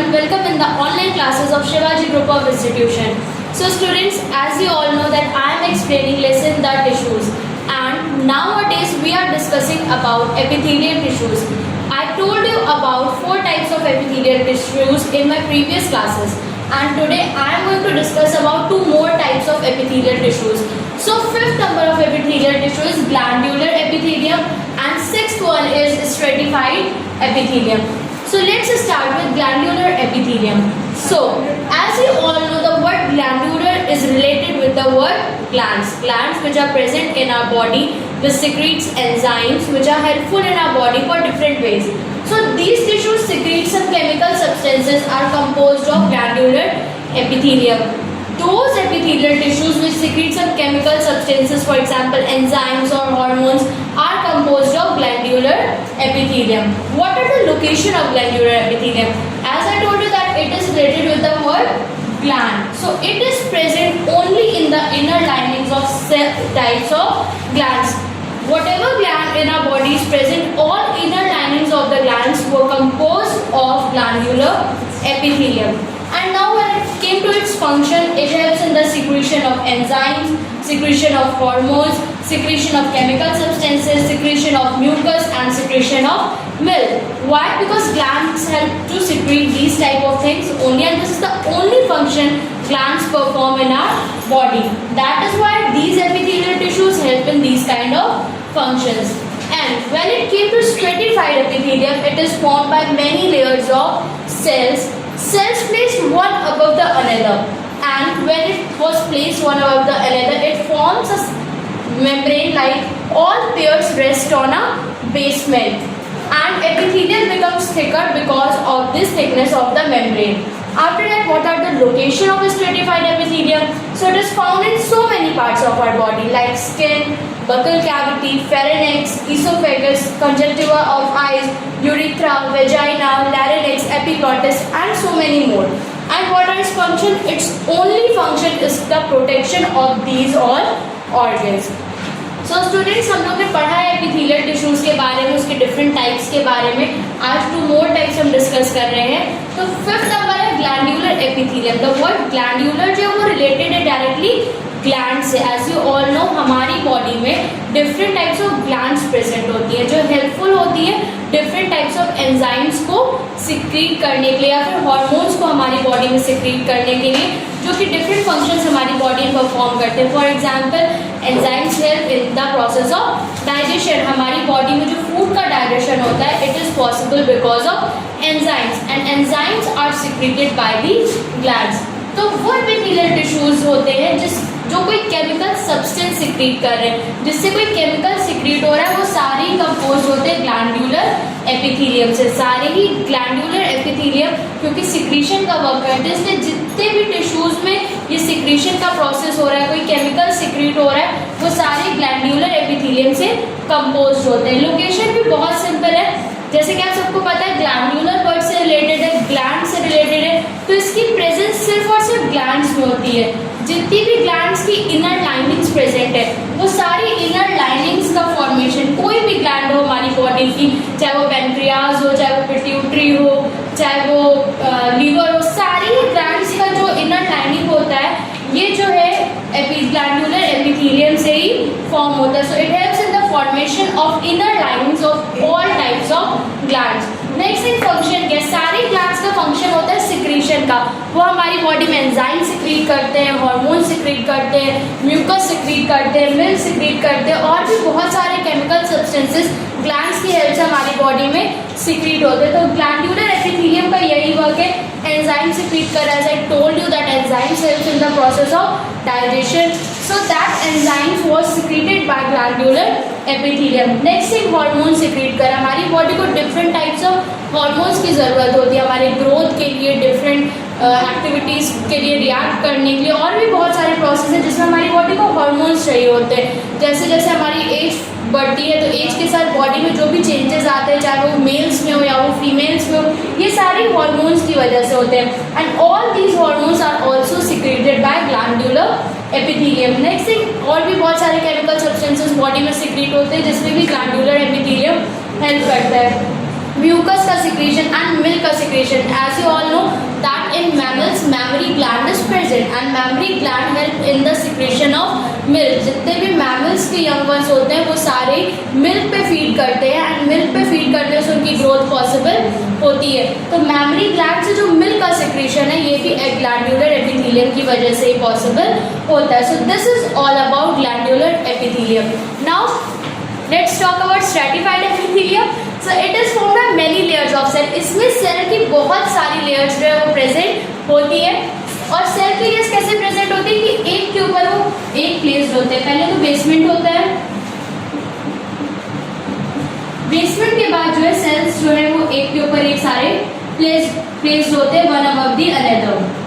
everyone, welcome in the online classes of Shivaji Group of Institution. So students, as you all know that I am explaining lesson the tissues, and nowadays we are discussing about epithelial tissues. I told you about 4 types of epithelial tissues in my previous classes, and today I am going to discuss about 2 more types of epithelial tissues. So 5th number of epithelial tissue is glandular epithelium and 6th one is stratified epithelium. So let's start with glandular epithelium. So as you all know, the word glandular is related with the word glands. Glands which are present in our body, which secretes enzymes which are helpful in our body for different ways. So these tissues secrete some chemical substances are composed of glandular epithelium. Those epithelial tissues which secrete some chemical substances, for example enzymes or hormones, are composed of glandular epithelium. What are the location of glandular epithelium? As I told you that it is related with the word gland. So it is present only in the inner linings of types of glands. Whatever gland in our body is present, all inner linings of the glands were composed of glandular epithelium. And now when it came to its function, it helps in the secretion of enzymes, secretion of hormones, secretion of chemical substances, secretion of mucus and secretion of milk. Why? Because glands help to secrete these type of things only, and this is the only function glands perform in our body. That is why these epithelial tissues help in these kind of functions. And when it came to stratified epithelium, it is formed by many layers of cells. Cells placed one above the another, and when it was placed one above the another, it forms a membrane like all pairs rest on a basement, and epithelium becomes thicker because of this thickness of the membrane. After that, what are the location of stratified epithelium? So it is found in so many parts of our body like skin, buccal cavity, pharynx, esophagus, conjunctiva of eyes, urethra, vagina, larynx, epiglottis and so many more. And what are its function? Its only function is the protection of these all organs. So students, हम लोग ने पढ़ा है epithelial tissues के बारे में, उसके different types के बारे में. आज 2 more types हम discuss कर रहे हैं. तो 5th number है glandular epithelium. The word glandular जो है वो related है directly glands से. As you all know, हमारी body में different types of glands present होती है जो helpful होती है different types of enzymes को secrete करने के लिए या फिर hormones को हमारी body में secrete करने के लिए, जो कि different functions हमारी body में perform करते हैं. For example, enzymes help in the process of digestion. हमारी body में जो food का digestion होता है, it is possible because of enzymes, and enzymes are secreted by the glands. तो वो epithelial tissues होते हैं जो कोई केमिकल सब्सटेंस सिक्रीट कर रहे हैं, जिससे कोई केमिकल सिक्रीट हो रहा है, वो सारे ही कंपोज होते हैं ग्लैंडुलर एपिथेलियम से. सारे ही ग्लैंडुलर एपिथेलियम क्योंकि सिक्रीशन का वर्क करते हैं, इसलिए जितने भी टिश्यूज में ये सिक्रीशन का प्रोसेस हो रहा है, कोई केमिकल सिक्रीट हो रहा है, वो सारे ग्लैंडुलर एपिथेलियम से कंपोज होते हैं. लोकेशन भी बहुत सिंपल है, जैसे कि आप सबको पता है ग्लैंडुलर वर्ड से रिलेटेड है, ग्लैंड से रिलेटेड है, तो इसकी प्रेजेंस सिर्फ और सिर्फ ग्लैंड्स में होती है. जितनी भी ग्लैंड्स की इनर लाइनिंग्स प्रेजेंट है, वो सारी इनर लाइनिंग्स का फॉर्मेशन, कोई भी ग्लैंड हो हमारी बॉडी की, चाहे वो पेनक्रियाज हो, चाहे वो पिट्यूटरी हो, चाहे वो लीवर हो, सारी ग्लैंड्स का जो इनर लाइनिंग होता है, ये जो है ग्लैंडुलर एपिथेलियम से ही फॉर्म होता है. So it helps in the formation of inner linings of all types of glands. Next in function क्या है? सारी ग्लैंड्स का फंक्शन होता है सिक्रीशन का. वो हमारी बॉडी में एंजाइम सिक्रीट करते हैं, हार्मोन सिक्रीट करते हैं, म्यूकस सिक्रीट करते हैं, मिल्क सिक्रीट करते हैं, और भी बहुत सारे केमिकल सब्सटेंसेस ग्लैंड्स की हेल्प से हमारी बॉडी में सिक्रीट होते हैं. तो ग्लैंडुलर एपिथेलियम का यही वर्क है, एंजाइम सिक्रीट कर. As I told you that enzymes help in the process of digestion, so that enzymes was secreted by glandular epithelium. next thing hormone secrete कर. हमारी बॉडी को different types of hormones की ज़रूरत होती है हमारे growth के लिए, different एक्टिविटीज़ के लिए रिएक्ट करने के लिए, और भी बहुत सारे प्रोसेस हैं जिसमें हमारी बॉडी को हार्मोन्स चाहिए होते हैं. जैसे जैसे हमारी एज बढ़ती है, तो एज के साथ बॉडी में जो भी चेंजेस आते हैं, चाहे वो मेल्स में हो या वो फीमेल्स में हो, ये सारी हार्मोन्स की वजह से होते हैं. And all these hormones are also secreted by glandular epithelium. Next thing, और भी बहुत सारे केमिकल सब्सटेंसेस बॉडी में सिक्रेट होते हैं जिसमें भी ग्लैंडुलर एपिथेलियम हेल्प करता है. mucus का secretion and milk का secretion. As you all know that in mammals mammary gland is present and mammary gland help in the secretion of milk. जितने भी mammals के young ones होते हैं वो सारे milk पे feed करते हैं and milk पे feed करने से उनकी growth possible होती है. तो mammary gland से जो milk का secretion है ये भी glandular epithelium की वजह से ही possible होता है. So this is all about glandular epithelium. Now let's talk about stratified epithelium. So it is formed by many layers of cell. इसमें सेल की बहुत सारी लेयर्स जो है वो प्रेजेंट होती है. और सेल की लेयर्स कैसे प्रेजेंट होती है कि एक के ऊपर वो एक प्लेस्ड होते हैं. पहले तो बेसमेंट होता है, बेसमेंट के बाद जो है सेल्स जो है वो एक के ऊपर एक सारे प्लेस्ड होते हैं वन अबव दी अनदर.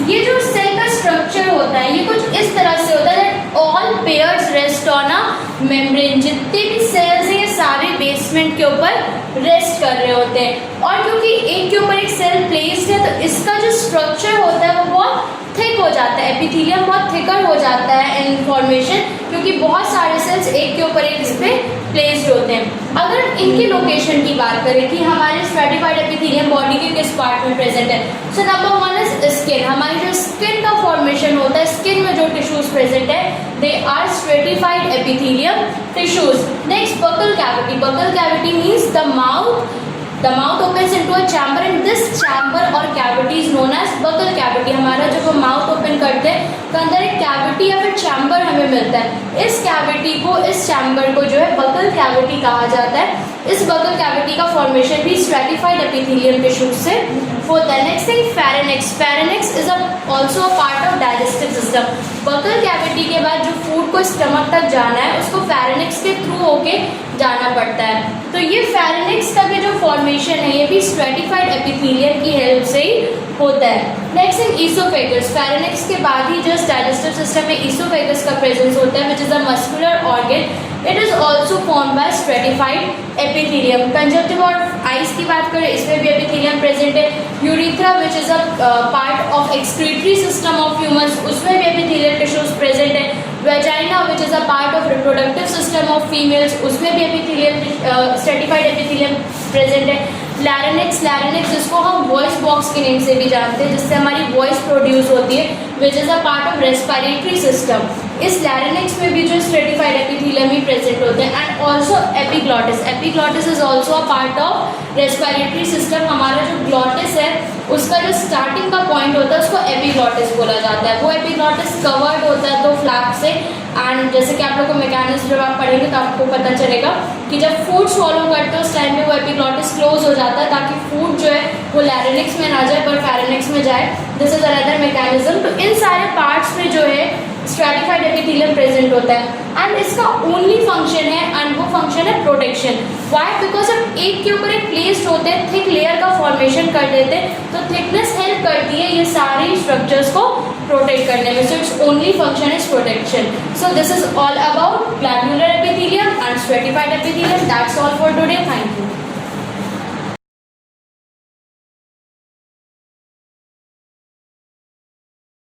ये जो सेल का स्ट्रक्चर होता है ये कुछ इस तरह से होता है that all pairs rest on a membrane. जितने भी सेल्स हैं ये सारे बेसमेंट के ऊपर रेस्ट कर रहे होते हैं. और क्योंकि एक के ऊपर एक सेल प्लेस्ड है तो इसका जो स्ट्रक्चर होता है वो बहुत थिक हो जाता है. एपिथेलियम बहुत थिकर हो जाता है इन फॉर्मेशन क्योंकि बहुत सारे सेल्स एक के ऊपर एक इस पे प्लेस्ड होते हैं. अगर इनकी लोकेशन की बात करें कि हमारे स्ट्रेटिफाइड एपिथेलियम बॉडी के किस पार्ट में प्रेजेंट है. So number one is skin. हमारी जो स्किन का फॉर्मेशन होता है, स्किन में जो टिश्यूज प्रेजेंट है they are stratified epithelium tissues. Next buccal cavity. Buccal cavity means the mouth. The mouth opens into a chamber and this chamber or cavity is known as buccal cavity. हमारा जब हम mouth open करते हैं तो अंदर एक cavity या फिर चैम्बर हमें मिलता है. इस कैविटी को, इस चैम्बर को जो है बकल कैविटी कहा जाता है. इस बकल कैविटी का फॉर्मेशन भी स्ट्रेटिफाइड एपिथेलियम टिश्यूज से होता है. Next thing pharynx. Pharynx is also a part of digestive system. Buccal cavity के बाद जो फूड को स्टमक तक जाना है उसको फेरेनिक्स के थ्रू होके जाना पड़ता है. तो ये फेरेनिक्स का भी जो फॉर्मेशन है ये भी स्ट्रेटिफाइड एपिथेलियम की हेल्प से ही होता है. Next thing oesophagus. फेरेनिक्स के बाद ही जस्ट डाइजेस्टिव सिस्टम में ईसोफेगस का प्रेजेंस होता है which is a muscular organ. It is also form by stratified epithelium. Conjunctive और आइज की बात करें इसमें भी एपिथेलियम प्रेजेंट है. Urethra which is a part of excretory system of humans, उसमें भी एपिथेलियल टिश्यूज प्रेजेंट है. Vagina which is a part of reproductive system of females, उसमें भी एपिथेलियल स्ट्रेटिफाइड एपिथेलियम प्रेजेंट है. लैरिंक्स. लैरिंक्स जिसको हम voice box के name से भी जानते हैं, जिससे हमारी वॉइस प्रोड्यूस होती है which is a part of respiratory system. इस लैरिंक्स में भी जो स्ट्रेटिफाइड एपिथेलियम ही प्रेजेंट होते हैं. And also epiglottis. Epiglottis is also a part of respiratory system. हमारा जो ग्लॉटिस है उसका जो स्टार्टिंग का पॉइंट होता है उसको एपिग्लॉटिस बोला जाता है. वो एपिग्लॉटिस कवर्ड होता है दो फ्लैप से. एंड जैसे कि आप लोग को मैकेनिज्म जब आप पढ़ेंगे तो आपको पता चलेगा कि जब फूड स्वॉलो करते हो उस टाइम पे वो एपिग्लॉटिस क्लोज हो जाता है ताकि फूड जो है वो लैरिंक्स में ना जाए पर फेरेनिक्स में जाए. This is another mechanism. तो इन सारे पार्ट्स में जो है स्ट्रेटिफाइड एपिथेलियम प्रेजेंट होता है. एंड इसका ओनली फंक्शन है एंड वो फंक्शन है प्रोटेक्शन. व्हाई? बिकॉज अब एक के ऊपर एक प्लेस्ड होते हैं, थिक लेयर का फॉर्मेशन कर देते हैं तो थिकनेस हेल्प करती है ये सारे स्ट्रक्चर्स को प्रोटेक्ट करने में. So it's only function is protection. So this is all about glandular epithelium and stratified epithelium. That's all for today. Thank you.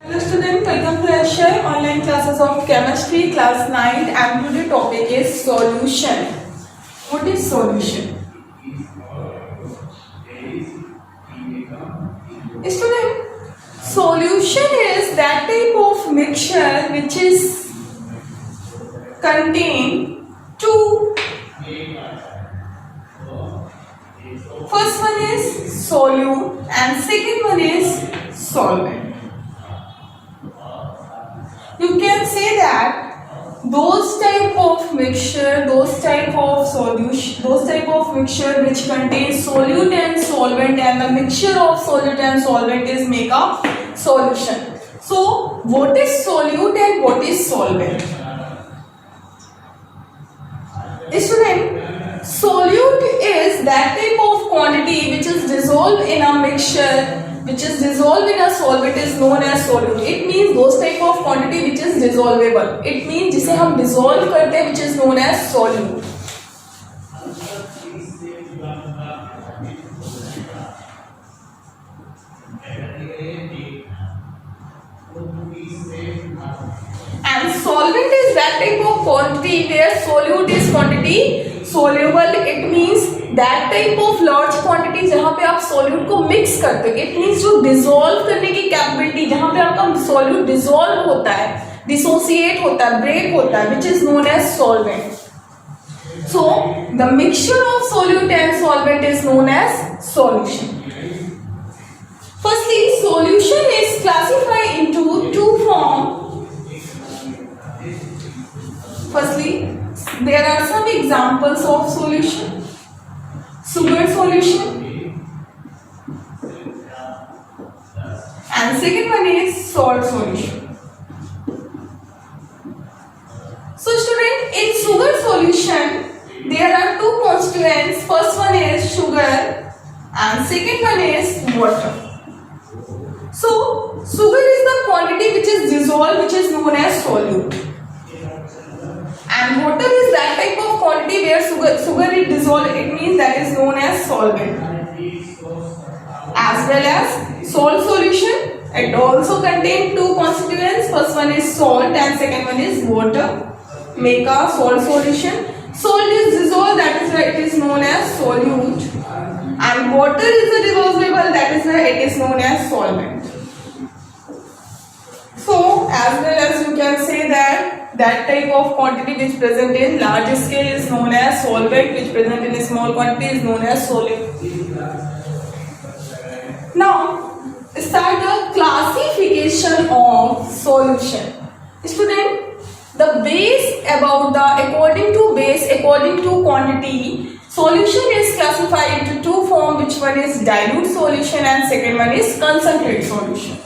Hello students, welcome to Asia online classes of chemistry class 9 and today topic is solution. What is solution? Student, solution is that type of mixture which is contain two. First one is solute and second one is solvent. You can say that those type of mixture, those type of solution, those type of mixture which contains solute and solvent, and the mixture of solute and solvent is make a solution. So, what is solute and what is solvent? Student, solute is that type of quantity which is dissolved in a mixture, which is dissolved in a solvent is known as solute. It means those type of quantity which is dissolvable. It means जिसे हम dissolve करते हैं which is known as solute. And solvent is that type of quantity where solute is quantity soluble. It means that type of large quantity जहाँ पे आप solute को mix करते हो. It means जो dissolve करने की capability, जहाँ पे आपका solute dissolve होता है, dissociate होता है, break होता है, which is known as solvent. So the mixture of solute and solvent is known as solution. Firstly, solution is classified into two forms. Firstly, there are some examples of solution. Sugar solution. And second one is salt solution. So student, in sugar solution, there are two constituents. First one is sugar and second one is water. So, sugar is the quantity which is dissolved, which is known as solute. And water is that type of quantity where sugar is dissolved, it means that is known as solvent. As well as salt solution, it also contains two constituents. First one is salt and second one is water. Make a salt solution. Salt is dissolved, that is why it is known as solute. And water is a dissolvable, that is why it is known as solvent. So, as well as you can say that type of quantity which present in large scale is known as solvent, which present in a small quantity is known as solute. Now, start the classification of solution. Student, the base according to quantity, solution is classified into two forms, which one is dilute solution and second one is concentrate solution.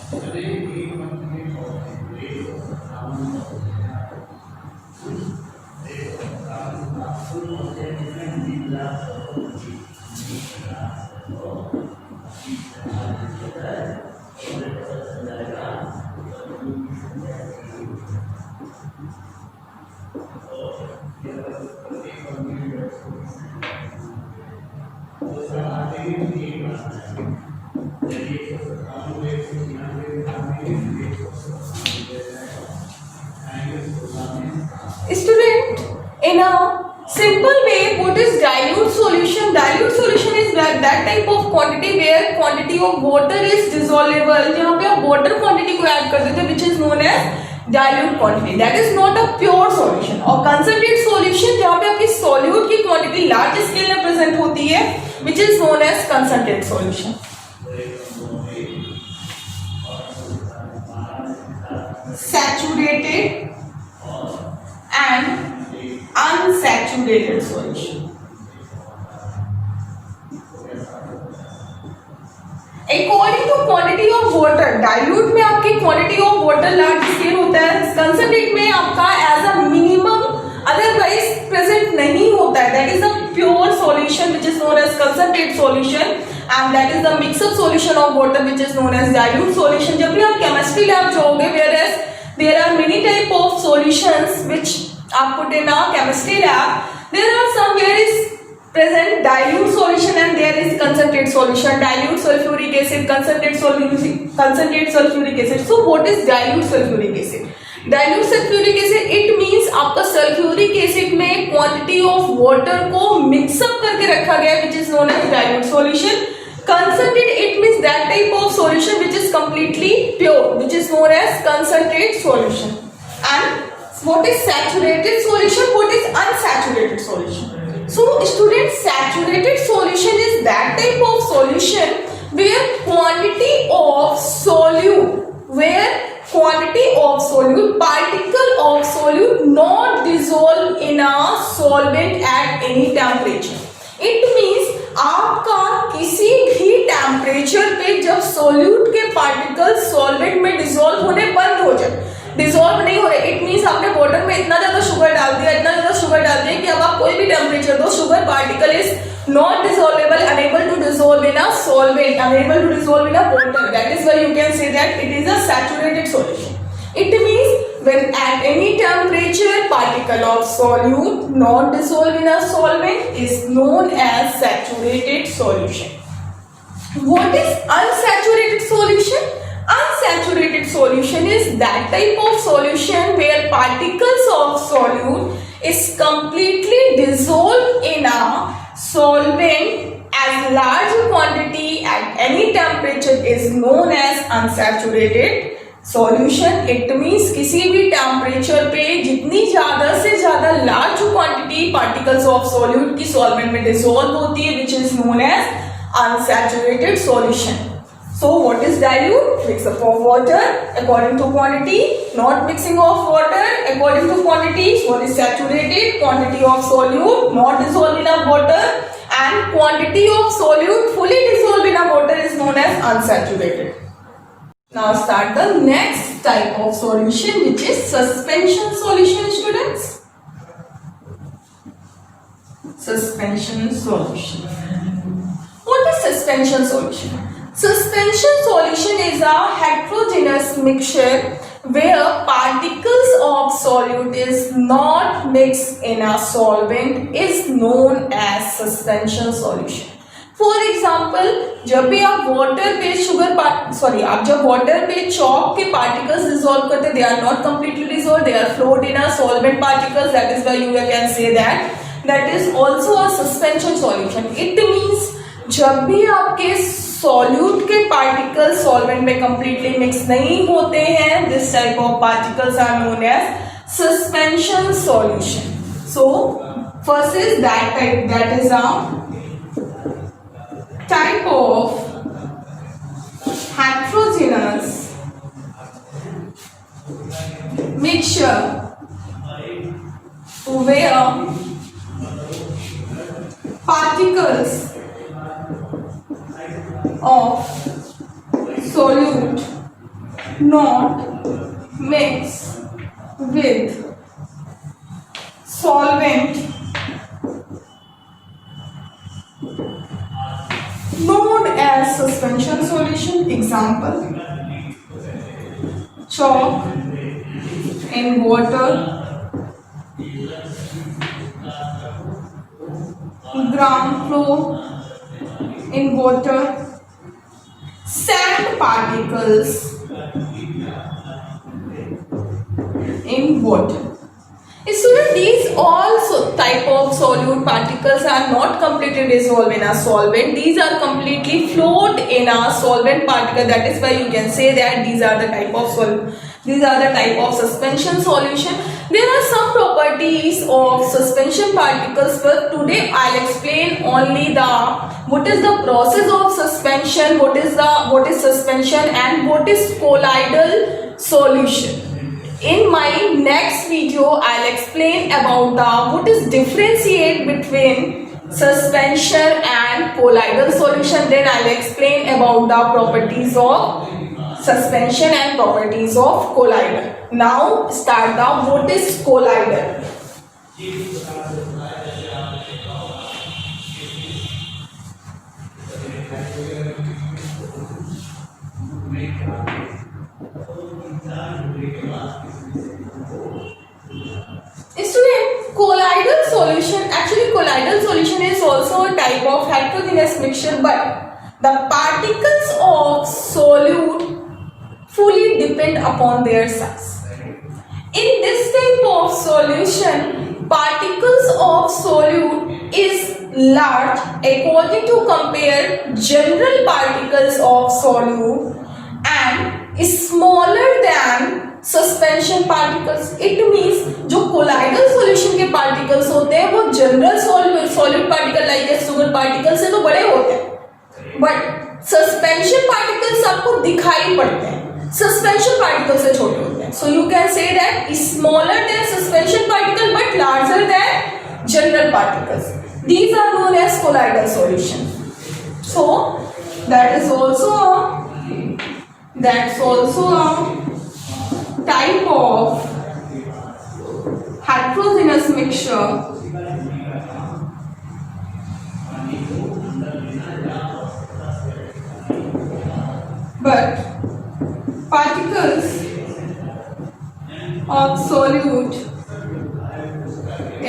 Student, in a simple way, what is dilute solution? Dilute solution is that type of quantity where quantity of water is dissolvable. जहाँ पे आप water quantity को add कर देते हैं, which is known as dilute quantity. That is not a pure solution. और concentrate solution जहाँ पे आपकी solute की quantity large scale में present होती है, which is known as concentrate solution. Saturated and unsaturated solution. According to quantity of water, dilute में आपकी quantity of water large scale होता है, concentrate में आपका as a minimum otherwise present नहीं होता है. That is a pure solution which is known as concentrate solution, and that is the mix-up solution of water which is known as dilute solution. जब भी आप chemistry lab जाओगे, whereas there are many type of solutions which are put in a chemistry lab. There are some where is present dilute solution and there is concentrate solution. Dilute sulfuric acid, concentrate sulfuric acid. So what is dilute sulfuric acid? Dilute sulfuric acid, it means आपका sulfuric acid में quantity of water को mix up करके रखा गया है, which is known as dilute solution. Concentrate, it means that type of solution which is completely pure, which is known as concentrate solution. And what is saturated solution? What is unsaturated solution? So, students, saturated solution is that type of solution where quantity of particle of solute not dissolve in a solvent at any temperature. It means आपका किसी भी temperature पे जब solute के particle solvent में dissolve होने बंद हो जाए, डिसॉल्व नहीं हो रहे, इट मींस आपने वाटर में इतना ज्यादा शुगर डाल दिया कि अब आप कोई भी टेम्परेचर दो, sugar particle is not dissolvable, unable to dissolve in a solvent, unable to dissolve in a water. That is why you can say that it is a saturated solution. It means when at any temperature particle of solute not dissolved in a solvent is known as saturated solution. What is unsaturated solution? Unsaturated solution is that type of solution where particles of solute is completely dissolved in a solvent as large quantity at any temperature is known as unsaturated solution. It means किसी भी temperature पे जितनी ज़्यादा से ज़्यादा large quantity particles of solute की solvent में dissolve होती है which is known as unsaturated solution. So what is dilute? Mix up of water according to quantity, not mixing of water according to quantity. What is saturated? Quantity of solute not dissolved in a water, and quantity of solute fully dissolved in a water is known as unsaturated. Now start the next type of solution which is suspension solution, students. Suspension solution. What is suspension solution? Suspension solution is a heterogeneous mixture where particles of solute is not mixed in a solvent is known as suspension solution. For example, जब भी आप water पे आप जब water पे chalk के particles dissolve करते, they are not completely dissolved, they are float in a solvent particles. That is why you can say that is also a suspension solution. It means जब भी आपके solute के particles solvent में completely mix नहीं होते हैं, this type of particles are known as suspension solution. So first is that type, that is a type of heterogeneous mixture where particles of solute not mix with solvent known as suspension solution. Example, chalk in water, ground floor in water, sand particles in water. Student, these all type of solute particles are not completely dissolved in a solvent. These are completely float in a solvent particle. That is why you can say that these are the type of suspension solution. There are some properties of suspension particles, but today I'll explain only what is the process of suspension, what is suspension, and what is colloidal solution. In my next video, I'll explain about what is differentiate between suspension and colloidal solution. Then I'll explain about the properties of suspension and properties of colloidal. Now start what is colloidal. Student, colloidal solution is also a type of heterogeneous mixture, but the particles of solute fully depend upon their size. In this type of solution, particles of solute is large according to compare general particles of solute and is smaller than suspension particles. It means जो colloidal solution के particles होते हैं वो general solid particle like sugar particle से तो बड़े होते हैं, बट सस्पेंशन पार्टिकल्स आपको दिखाई पड़ते हैं, सस्पेंशन पार्टिकल से छोटे होते हैं. So you can say that smaller than suspension particle but larger than general particles. These are known as colloidal solution. So that is also type of heterogeneous mixture but particles of solute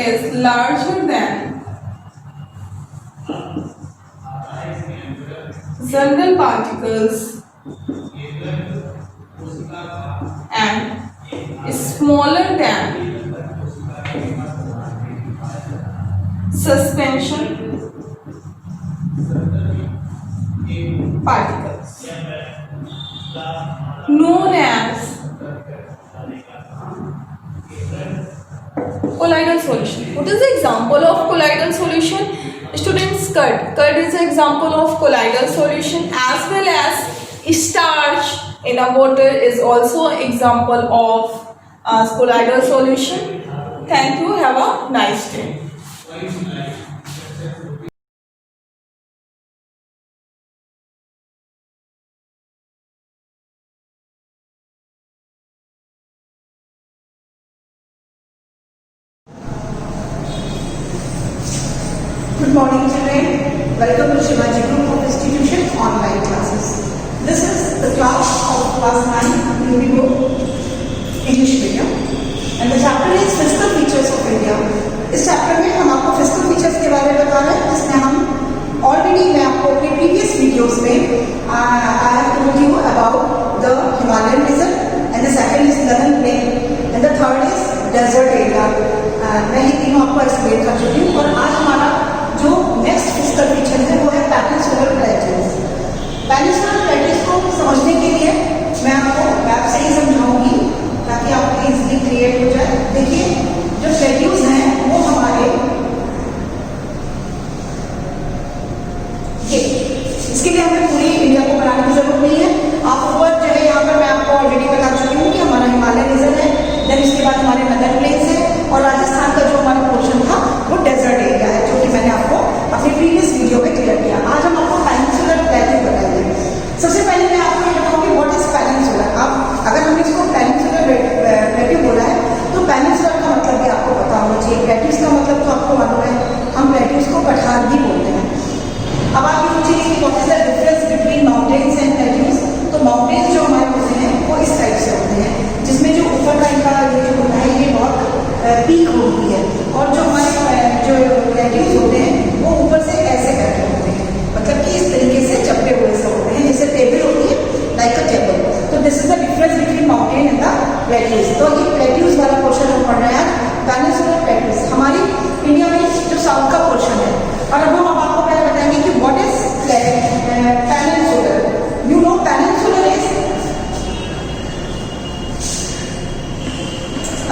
is larger than general particles and smaller than suspension particles known as colloidal solution. What is the example of colloidal solution? Students, curd. Curd is an example of colloidal solution, as well as starch in a water is also an example of colloidal solution. Thank you. Have a nice day. Good morning, children. Welcome to Shivaji Group of Institution online classes. This is the class of class 9 UPO English medium, and the chapter is physical features of India. इस chapter में हम आपको physical features के बारे में बता रहे हैं, जिसमें हम ऑलरेडी मैं आपको अपने प्रीवियस वीडियोस में I have told you about the Himalayan region, and the second is लदन plain, and the third is desert area. मैं ये तीनों आपको एक्सप्लेन कर चुकी हूँ. और आज हमारा जो नेक्स्ट फिजिकल फीचर है वो है पेनिनसुलर प्लेटूज. पेनिनसुलर प्लेटूज को समझने के लिए मैं आपको मैप से ही समझाऊंगी ताकि आपको इजीली क्लियर हो जाए. देखिए, जो प्लेटूज हैं वो हमारे इसके लिए हमें पूरी इंडिया को बनाने की जरूरत नहीं है. आप ऊपर जो है यहाँ पर मैं आपको ऑलरेडी बता चुकी हूँ कि हमारा हिमालय रीजन है, देन इसके बाद हमारे नदर प्लेन्स है, और राजस्थान का जो हमारा पोर्शन था वो डेजर्ट एरिया है, जो कि मैंने आपको अपनी प्रीवियस वीडियो में क्लियर किया. आज हम आपको पेनिनसुलर प्लेटू बताएंगे. सबसे पहले मैं आपको ये बताऊंगी व्हाट इज पेनिनसुलर. आप अगर हमने इसको पेनिनसुलर प्लेटू बोला है तो पेनिनसुलर का मतलब भी आपको पता होना चाहिए. प्लेटूज का मतलब तो आपको मालूम है, हम प्लेटूज को पठार भी बोलते हैं. अब आप ये पूछेंगे कि what is the difference between mountains and plateaus. तो माउंटेन्स जो हमारे होते हैं वो इस टाइप से होते हैं, जिसमें जो ऊपर का इनका ये जो होता है ये बहुत पीक होती है, और जो हमारे जो प्लेटूज होते हैं वो ऊपर से ऐसे बैठे होते हैं, मतलब कि इस तरीके से चपटे हुए से होते हैं, जैसे टेबल होती है, लाइक अ टेबल. तो this is the difference between mountain and the plateaus. तो ये प्लेटूज वाला पोर्शन हम पढ़ रहे हैं आज, पेनिनसुलर प्लेटूज हमारी इंडिया में जो साउथ का पोर्शन है. और अब हम आपको पहले बताएंगे कि what is peninsular. You know peninsular is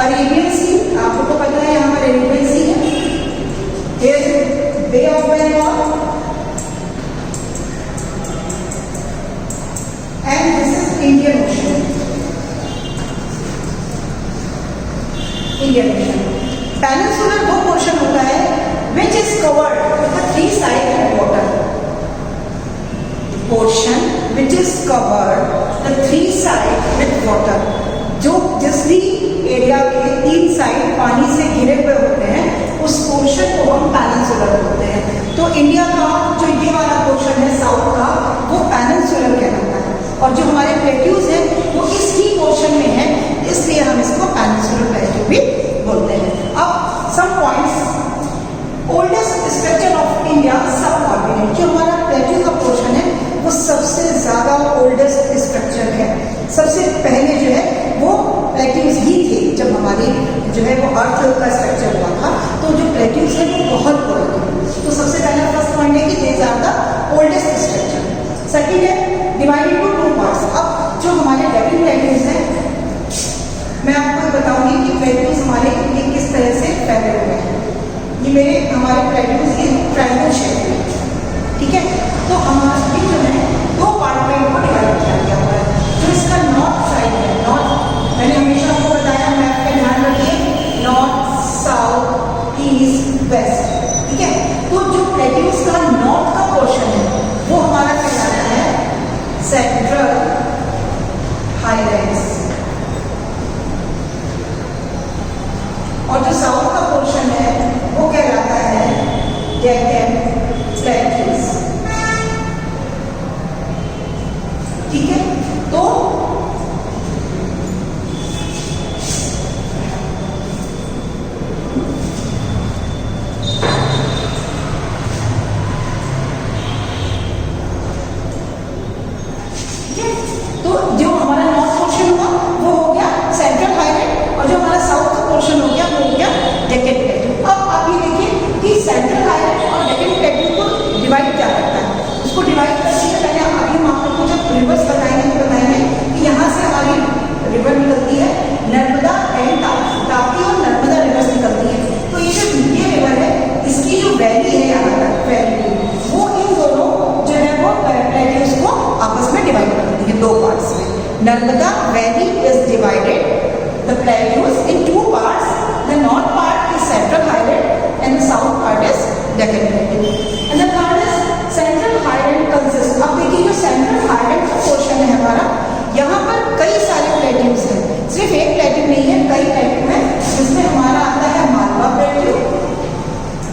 Arabian Sea. आपको तो पता है यहाँ पर अरेबियन सी है, Bay of Bengal, and this is Indian Ocean. Indian Ocean. Peninsular वो पोर्शन होता है which is covered with the three sides of water. Portion which is covered the three sides with water. जो जिस भी area के तीन side पानी से घिरे हुए होते हैं उस पोर्शन को हम पेनिनसुलर बोलते हैं. तो इंडिया का जो ये वाला पोर्शन है साउथ का वो पेनिनसुलर कहलाता है, और जो हमारे प्लेटूज हैं वो इस ही पोर्शन में है, इसलिए हम इसको पेनिनसुलर प्लेटू भी बोलते हैं. अब some points. Oldest structure of India subcontinent. जो हमारा प्लेटू का पोर्शन है वो सबसे ज्यादा ओल्डेस्ट स्ट्रक्चर है. सबसे पहले जो है वो प्लेटूज ही थे. जब हमारी जो है वो अर्थ का स्ट्रक्चर हुआ था तो जो प्लेटूज है वो बहुत पुराने हैं. तो सबसे पहला फर्स्ट पॉइंट है कि these are the oldest structure. Second है डिवाइडेड टू टू पार्ट्स. अब जो हमारे लिविंग प्लेटूज हैं मैं आपको बताऊंगी कि प्लेटूज हमारे ये किस तरह से फैले हुए हैं. ये मेरे हमारे प्लेटूज ये ट्रायंगल शेप में, ठीक है. तो हमारे ये जो है दो पार्ट में इनको डिवाइड किया गया हुआ है. जो इसका नॉर्थ साइड है, नॉर्थ मैंने हमेशा आपको बताया, मैप पे ध्यान रखिए, नॉर्थ साउथ ईस्ट वेस्ट, ठीक है. तो जो प्लेटूज का नॉर्थ का पोर्शन है वो हमारा कहलाता है सेंट्रल हाईलैंड्स, और जो साउथ का पोर्शन है वो कहलाता है डेक्कन प्लेटूज, ठीक है. तो जो हमारा नॉर्थ पोर्शन पोर्शन हो गया वो हो गया डेकन प्लेट्यू। अब आप ये देखिए कि सेंट्रल हाईलैंड और डेकन प्लेट्यू को डिवाइड क्या करता है। उसको डिवाइड करने से पहले अभी हम आप लोग को जब रिवर्स बताएंगे तो बताएंगे कि यहाँ से हमारी रिवर निकलती है नर्मदा एंड ताप्ती और नर्मदा रिवर्स निकलती है। तो ये जो ये रिवर है इसकी जो वैली है यहाँ तक वैली वो इन दोनों जो है वो प्लेट्यूज को आपस में डिवाइड करती है दो पार्ट्स में। Narmada valley is divided the plateaus in two parts. The north part is central highland and the south part is Deccan plateau and the third is central highland consist. अब देखिए जो सेंट्रल हाईलैंड का portion है हमारा यहाँ पर कई सारे प्लेट्यूज हैं, सिर्फ एक प्लेट्यू नहीं है कई प्लेट्यू है जिसमें हमारा आता है Malwa plateau,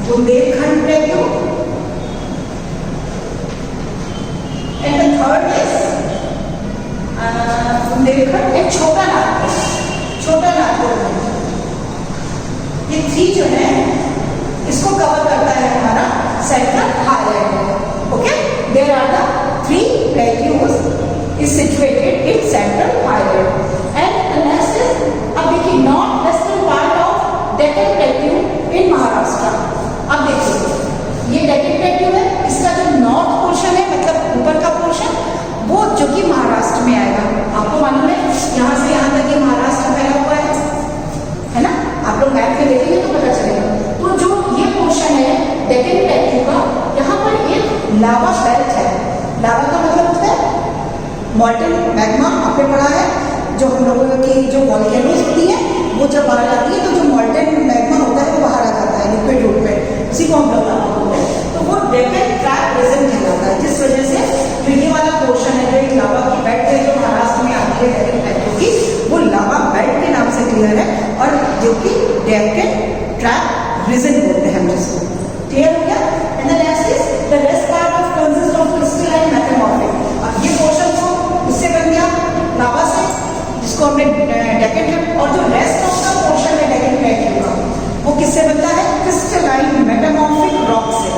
Bundelkhand plateau and the third is Bundelkhand and छोटा नागपुर। छोटा नागपुर ये थ्री जो है इसको कवर करता है हमारा central highland. Okay, there are the three plateaus is situated in central highland and the next is अब देखिए north western part of Deccan plateau इन महाराष्ट्र। अब देखिए ये डेक्कन प्लेट्यू है, इसका जो नॉर्थ पोर्शन है मतलब ऊपर का पोर्शन वो जो कि महाराष्ट्र में आएगा। आपको मालूम है यहाँ से यहाँ तक ये महाराष्ट्र फैला हुआ है ना, आप लोग मैप में देखेंगे तो पता चलेगा। तो जो ये पोर्शन है डेक्कन प्लेट्यू का यहाँ पर एक लावा बेल्ट है। लावा का मतलब होता है मॉल्टन मैग्मा, आपने पढ़ा है जो हम लोगों की जो वॉल्केनोज होती है वो जब बाहर आती है तो जो मॉल्टन मैग्मा होता है वो बाहर आ जाता है लिक्विड रूप में, उसी को हम लोग बोलते हैं। तो वो डेक्कन ट्रैप रीजन कहलाता है जिस वजह से जो ये वाला पोर्शन है जो एक लावा की बेल्ट है जो महाराष्ट्र में आती है डेक्कन प्लेट्यू की, वो लावा बेल्ट के नाम से क्लियर है और जो कि डेक्कन ट्रैप रीजन बोलते हैं हम जिसको। क्लियर हो गया? And the next is the rest part of consist of crystalline metamorphic. अब ये पोर्शन को उससे बन गया लावा से जिसको हमने डेक्कन है, और जो रेस्ट ऑफ द पोर्शन है डेक्कन प्लेट्यू का वो किससे बनता है? क्रिस्टलाइन मेटामॉर्फिक रॉक से।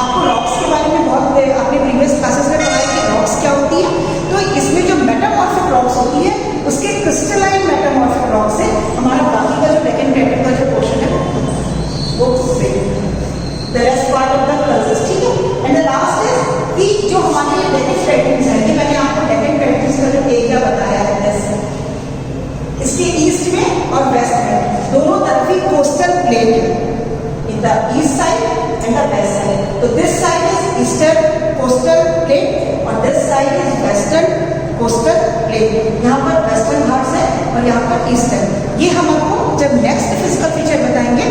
आपको रॉक्स के बारे में बहुत अपने प्रीवियस क्लासेस में पढ़ा है कि रॉक्स क्या होती है। तो इसमें जो मेटामॉर्फिक रॉक्स होती है उसके क्रिस्टलाइन मेटामॉर्फिक रॉक से हमारा बाकी का जो डेक्कन प्लेट्यू का जो पोर्शन है वो उससे the rest part of the consist. ठीक है, एंड द लास्ट इज कि जो हमारे ये डेक्कन प्लेट्यूज है कि मैंने आपको डेक्कन प्लेट्यूज का जो एरिया बताया है इसके ईस्ट में और वेस्ट में दोनों तरफ ही कोस्टल प्लेन है, in the east side and the west side. तो this side is eastern coastal plain और this side is western coastal plain. यहाँ पर वेस्टर्न घाट्स है और यहाँ पर ईस्टर्न। ये हम आपको जब नेक्स्ट फिजिकल फीचर बताएंगे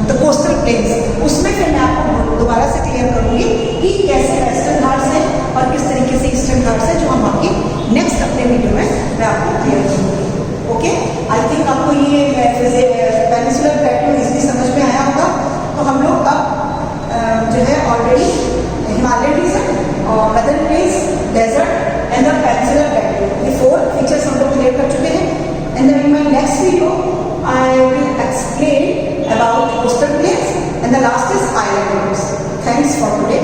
द कोस्टल प्लेन्स उसमें फिर मैं आपको दोबारा से क्लियर करूंगी कि कैसे वेस्टर्न घाट्स है और किस तरीके से ईस्टर्न घाट्स है, जो हम आपकी नेक्स्ट अपने वीडियो में मैं आपको क्लियर करूंगी। ओके, आई थिंक आपको ये पेनिनसुलर प्लेट्यू इजली समझ में आया होगा। तो हम लोग अब जो है ऑलरेडी हिमालयन रीजन और weather place desert and the peninsular plateau ये 4 फीचर्स हम लोग क्लियर कर चुके हैं। And then in my next video I will explain about coastal plains and the last is island groups. Thanks for today.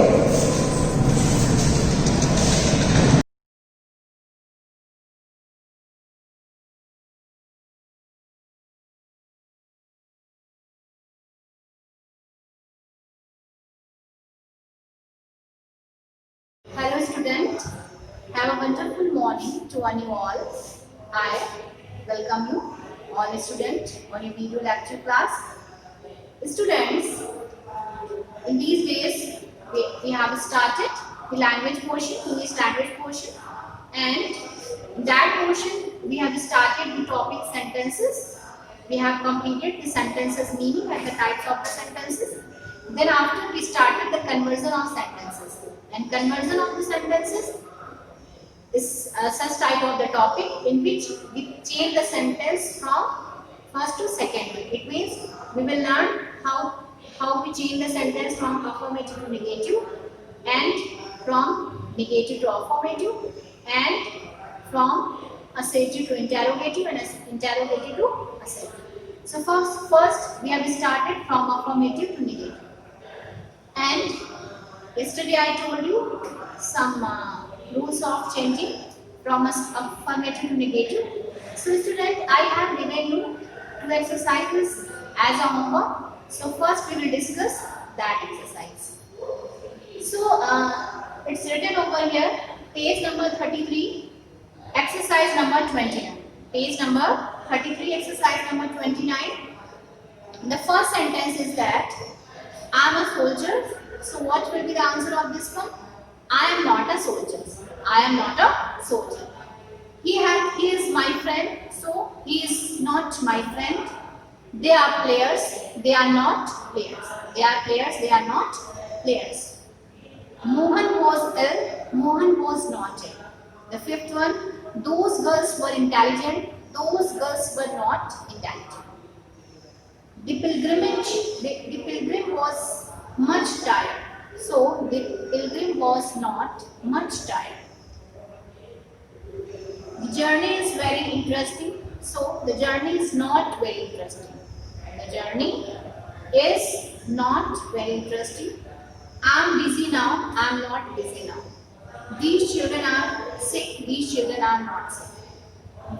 Hello students, have a wonderful morning to one you all. I welcome you all students on your video lecture class. Students, in these days we have started the language portion, English language portion, and in that portion we have started the topic sentences. We have completed the sentences meaning and the types of the sentences. Then after we started the conversion of sentences, and conversion of the sentences is such type of the topic in which we change the sentence from first to second one. It means we will learn how we change the sentence from affirmative to negative and from negative to affirmative and from assertive to interrogative and interrogative to assertive. So first we have started from affirmative to negative, and yesterday I told you some rules of changing from affirmative to negative. So student, I have given you two exercises as a homework. So first we will discuss that exercise. So it's written over here, page number 33, exercise number 29. Page number 33, exercise number 29. The first sentence is that I am a soldier. So what will be the answer of this one? I am not a soldier. I am not a soldier. He is my friend. So he is not my friend. They are players. They are not players. They are players. They are not players. Mohan was ill. Mohan was not ill. The fifth one. Those girls were intelligent. Those girls were not intelligent. The pilgrim was much tired. So the pilgrim was not much tired. The journey is very interesting. So the journey is not very interesting. The journey is not very interesting. I am busy now. I am not busy now. These children are sick. These children are not sick.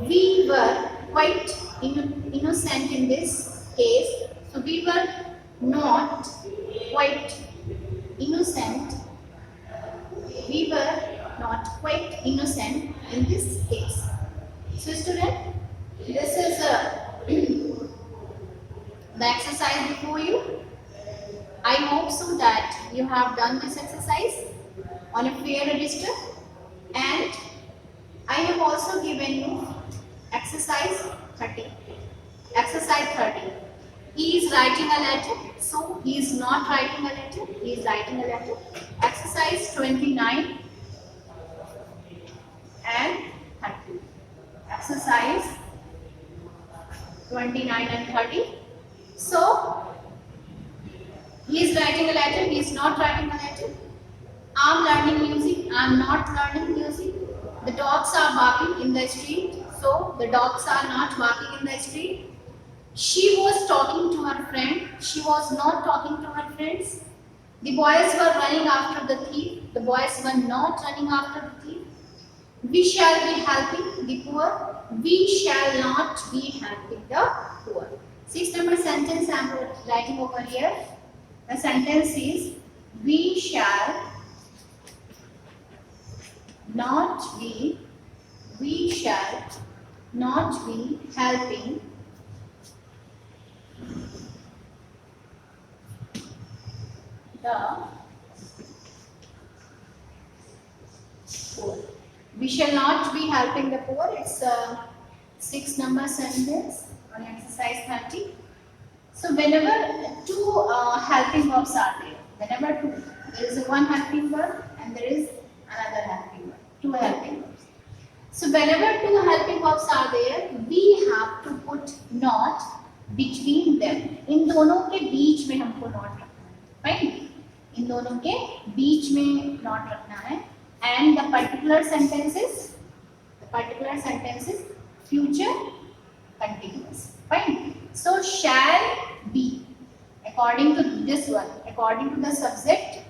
We were quite innocent in this case. So we were not quite innocent. We were not quite innocent in this case. So student, this is the exercise before you. I hope so that you have done this exercise on a fair register, and I have also given you exercise 30. Exercise 30. He is writing a letter, so he is not writing a letter, he is writing a letter. Exercise 29 and 30. Exercise 29 and 30. So, he is writing a letter, he is not writing a letter. I am learning music, I am not learning music. The dogs are barking in the street, so the dogs are not barking in the street. She was talking to her friend, she was not talking to her friends. The boys were running after the thief, the boys were not running after the thief. We shall be helping the poor, we shall not be helping the poor. 6 number sentence I am writing over here. The sentence is, we shall not be helping the poor. We shall not be helping the poor. It's a 6 number sentence on exercise 30. So whenever two helping verbs are there, there is one helping verb and there is another helping verb, two helping verbs. So whenever two helping verbs are there, we have to put not between them. इन दोनों के बीच में हमको not रखना है, right? इन दोनों के बीच में not रखना है. And the particular sentence is future continuous, fine. So shall be, according to this one, according to the subject,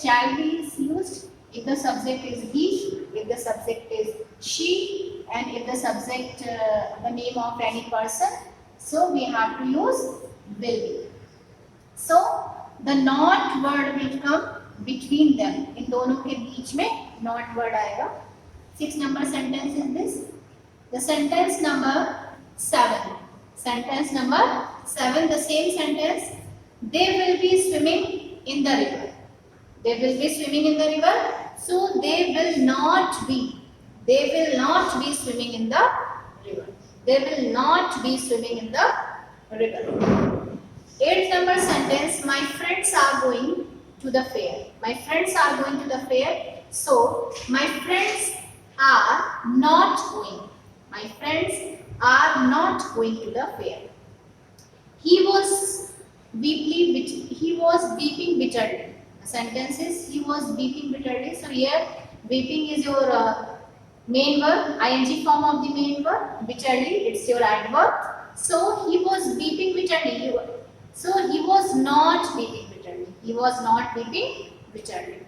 shall be is used if the subject is he, if the subject is she, and if the subject the name of any person, so we have to use will be. So the not word will come between them. इन दोनों के बीच में not word आएगा. 6 number sentence is this. The sentence number 7. Sentence number 7, the same sentence. They will be swimming in the river. They will be swimming in the river. So they will not be swimming in the river. They will not be swimming in the river. 8th number sentence. My friends are going to the fair. My friends are going to the fair. So my friends are not going. My friends are not going to the fair. He was weeping bitterly. The sentence is he was weeping bitterly. So here weeping is your main verb, ing form of the main verb. Bitterly, it's your adverb. So he was weeping bitterly. So he was not weeping bitterly. He was not weeping bitterly.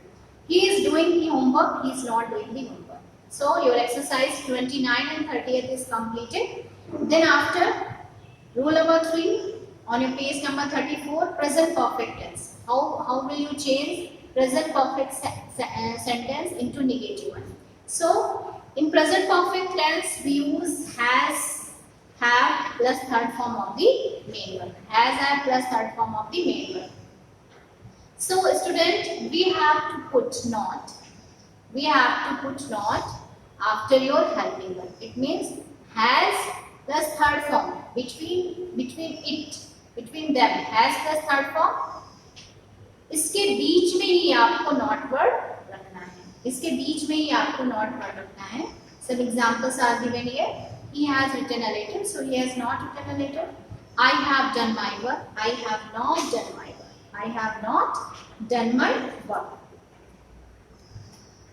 He is doing the homework. He is not doing the homework. So your exercise 29 and 30th is completed. Then after, rule number 3 on your page number 34, present perfect tense. How will you change present perfect sentence into negative one? So in present perfect tense we use has, have plus third form of the main verb. Has, have plus third form of the main verb. So student, we have to put not. We have to put not after your helping verb. It means has plus third form between them. Has plus third form. इसके बीच में ही आपको not word रखना है. इसके बीच में ही आपको not word रखना है. Some examples are given here. He has written a letter, so he has not written a letter. I have done my work. I have not done my work. I have not done my work.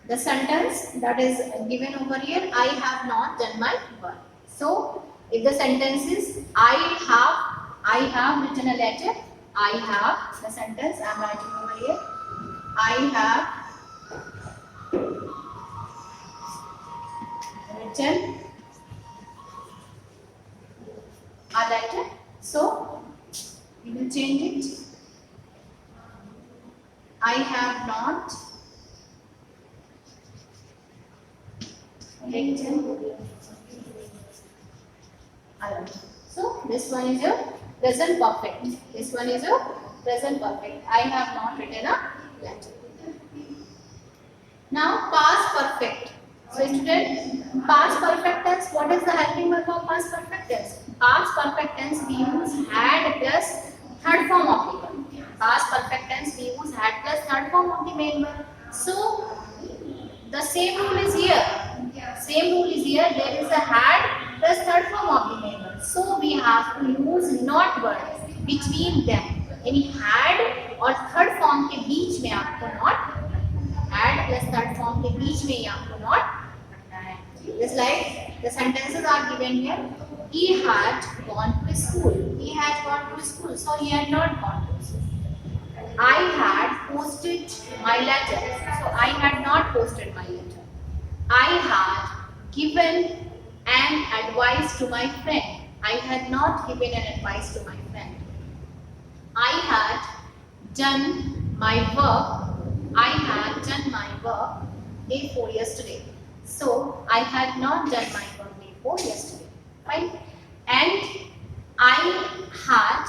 The sentence that is given over here, I have not done my work. So, if the sentence is I have written a letter. I have, the sentence I am writing over here. I have written a letter. So, we will change it. I have not written a letter. So, this one is your present perfect. This one is your present perfect. I have not written a letter. Now, past perfect. So, student, past perfect tense, what is the helping verb of past perfect tense? Past perfect tense we use had plus third form of the verb. Past perfect tense we use had plus third form of the main verb. So, the same rule is here. Same rule is here. There is a had plus third form of the main verb. So, we have to use not word between them. यानी had और third form के बीच में आपको not, had plus third form के बीच में ही आपको not रखना है. Just like the sentences are given here. He had gone to school. He had gone to school. So he had not gone to school. I had posted my letter. So I had not posted my letter. I had given an advice to my friend. I had not given an advice to my friend. I had done my work. I had done my work day before yesterday. So I had not done my work day before yesterday. Right? And I had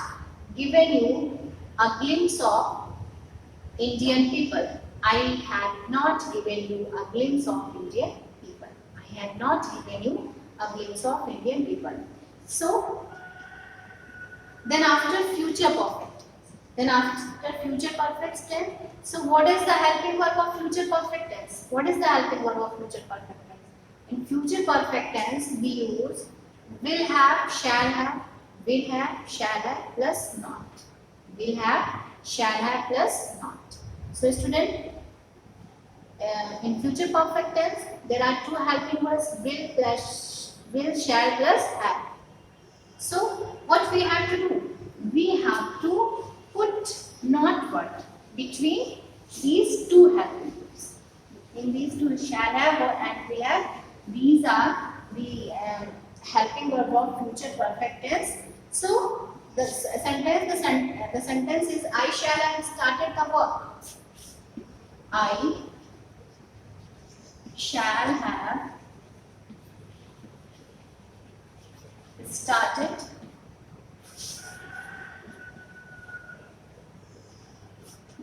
given you a glimpse of Indian people. I had not given you a glimpse of Indian people. I had not given you a glimpse of Indian people. So, then after future perfect. Then after future perfect tense. So, what is the helping verb of future perfect tense? What is the helping verb of future perfect tense? In future perfect tense, we use will have, shall have, plus not. Will have, shall have plus not. So, student, in future perfect tense, there are two helping words, will, shall plus have. So, what we have to do? We have to put not word between these two helping words. In these two, shall have and will have, these are the helping verb of future perfect tense. So, the sentence is I shall have started the work. I shall have started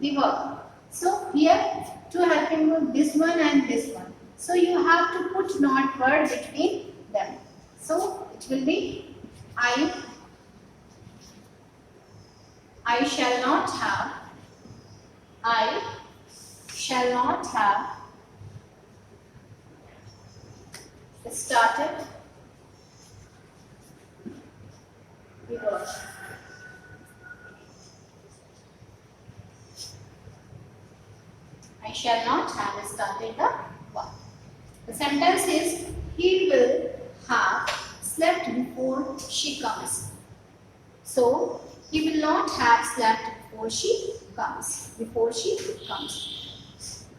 the work. So here two helping verbs, this one and this one. So you have to put not word between them. So it will be I shall not have. I shall not have started the work. I shall not have started the work. The sentence is he will have slept before she comes. So he will not have slept before she comes.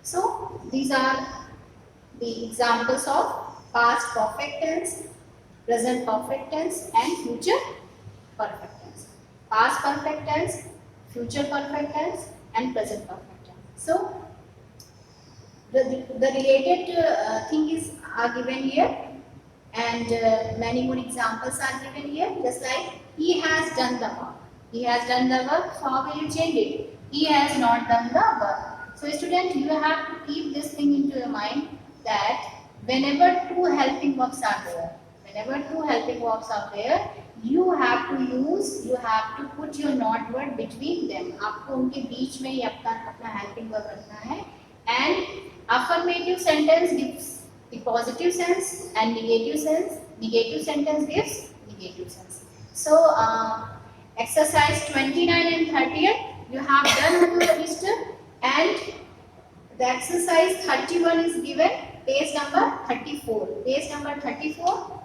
So these are the examples of past perfect tense present perfect tense and future perfect tense. Past perfect tense, future perfect tense and present perfect tense. So the related thing are given here, and many more examples are given here. Just like he has done the work. He has done the work. So how will you change it? He has not done the work. So student, you have to keep this thing into your mind that whenever two helping verbs are there, you have to put your not word between them. आपको उनके बीच में ही अपना helping verb रखना है. And affirmative sentence gives the positive sense and negative sentence gives negative sense. So exercise 29 and 30 you have done on your register, and the exercise 31 is given, page number 34. Page number 34.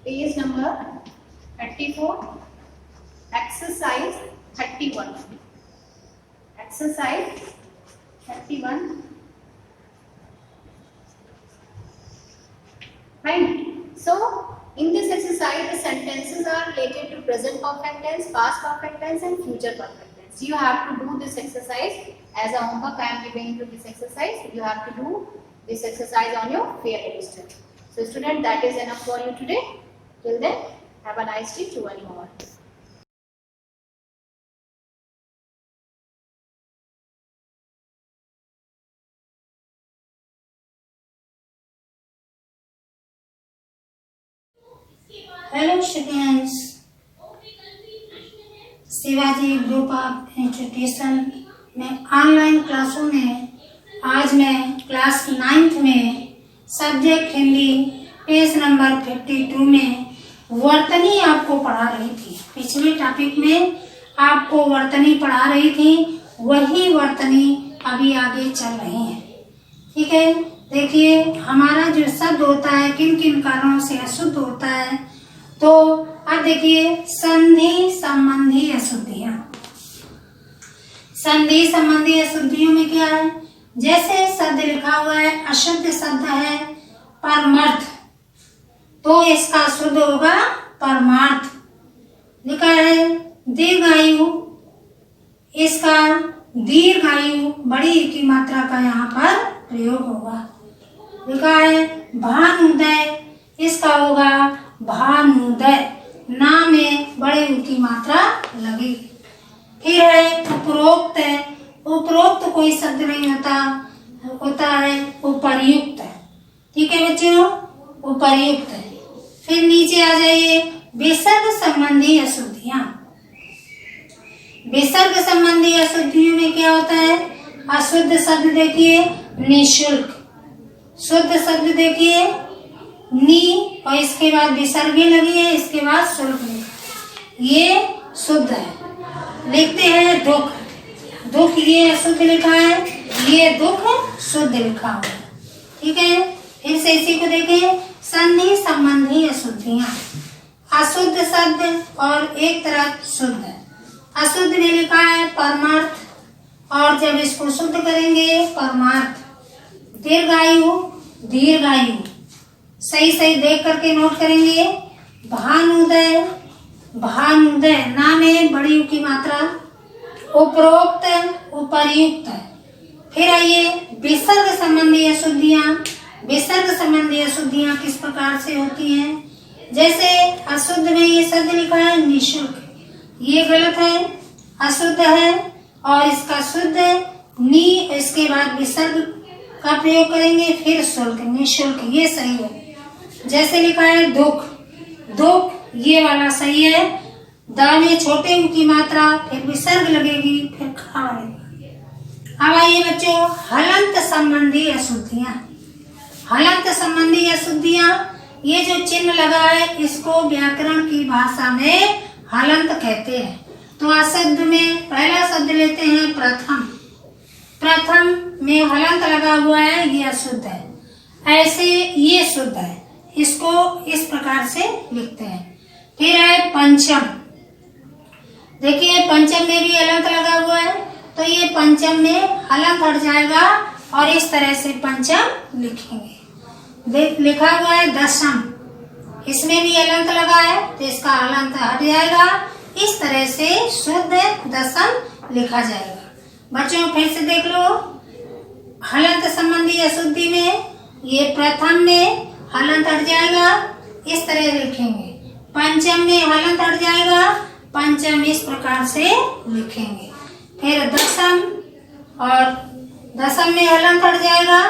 Page number 34. Exercise 31. Exercise 31. Right. So in this exercise, the sentences are related to present perfect tense, past perfect tense, and future perfect tense. You have to do this exercise as a homework. I am giving you this exercise. You have to do this exercise on your fair register. So, student, that is enough for you today. Till then, have a nice day to one and all. Hello students, Shivaji group of institution में online क्लासों में आज मैं class 9th में subject Hindi page number 52 में वर्तनी आपको पढ़ा रही थी। पिछले टॉपिक में आपको वर्तनी पढ़ा रही थी, वही वर्तनी अभी आगे चल रही है। ठीक है, देखिए हमारा जो शब्द होता है किन किन कारणों से अशुद्ध होता है, तो अब देखिए संधि संबंधी अशुद्धियां। संधि संबंधी अशुद्धियों में क्या है, जैसे शब्द लिखा हुआ है अशुद्ध शब्द है परमार्थ, तो इसका शुद्ध होगा परमार्थ। लिखा है दीर्घायु, इसका दीर्घायु बड़ी की मात्रा का यहाँ पर प्रयोग होगा। लिखा है भानुदय, इसका होगा भानुदय, ना में बड़े उ की मात्रा लगी। फिर है उपरोक्त, उपरोक्त कोई शब्द नहीं होता है उपर्युक्त। ठीक है बच्चों, उपर्युक्त। फिर नीचे आ जाइए विसर्ग संबंधी अशुद्धियां। विसर्ग संबंधी अशुद्धियों में क्या होता है, अशुद्ध शब्द देखिए निःशुल्क, शुद्ध शब्द देखिए नी और इसके बाद विसर्गे लगी है, इसके बाद शुल्क लिखा, ये शुद्ध है। लिखते हैं दुख, दुख ये अशुद्ध लिखा है, ये दुख शुद्ध लिखा हुआ है। ठीक है, फिर से इसी को देखें संधि संबंधी अशुद्धियां। अशुद्ध शब्द और एक तरफ शुद्ध। अशुद्ध में लिखा है परमार्थ, और जब इसको शुद्ध करेंगे परमार्थ। दीर्घायु, दीर्घायु सही सही देख करके नोट करेंगे। भानुदय, भानुदय ना में बड़ी यू की मात्रा। उपरोक्त, उपर्युक्त। फिर आइए विसर्ग संबंधी अशुद्धियां। विसर्ग संबंधी अशुद्धियां किस प्रकार से होती हैं, जैसे अशुद्ध में ये शब्द लिखा है निःशुल्क, ये गलत है, अशुद्ध है, और इसका शुद्ध नी इसके बाद विसर्ग का प्रयोग करेंगे, फिर शुल्क, निःशुल्क, ये सही है। जैसे लिखा है दुख, दुख ये वाला सही है, द में छोटे उ की मात्रा, फिर विसर्ग लगेगी, फिर खा लगेगा। अब आइए बच्चों हलंत संबंधी अशुद्धियां। हलंत संबंधी अशुद्धियां, ये जो चिन्ह लगा है इसको व्याकरण की भाषा में हलंत कहते हैं। तो अशुद्ध में पहला शब्द लेते हैं प्रथम, प्रथम में हलंत लगा हुआ है, ये अशुद्ध है। ऐसे ये शुद्ध है, इसको इस प्रकार से लिखते हैं। फिर है पंचम, देखिए पंचम में भी हलंत लगा हुआ है, तो ये पंचम में हलंत हट जाएगा और इस तरह से पंचम लिखेंगे। लिखा हुआ है दशम, इसमें भी हलंत लगा है तो इसका हलंत हट जाएगा। इस तरह से शुद्ध दशम लिखा जाएगा। बच्चों फिर से देख लो, हलंत संबंधी अशुद्धि में ये प्रथम में हलंत हट जाएगा, इस तरह लिखेंगे। पंचम में हलंत हट जाएगा, पंचम इस प्रकार से लिखेंगे। फिर दशम, और दशम में हलंत हट जाएगा,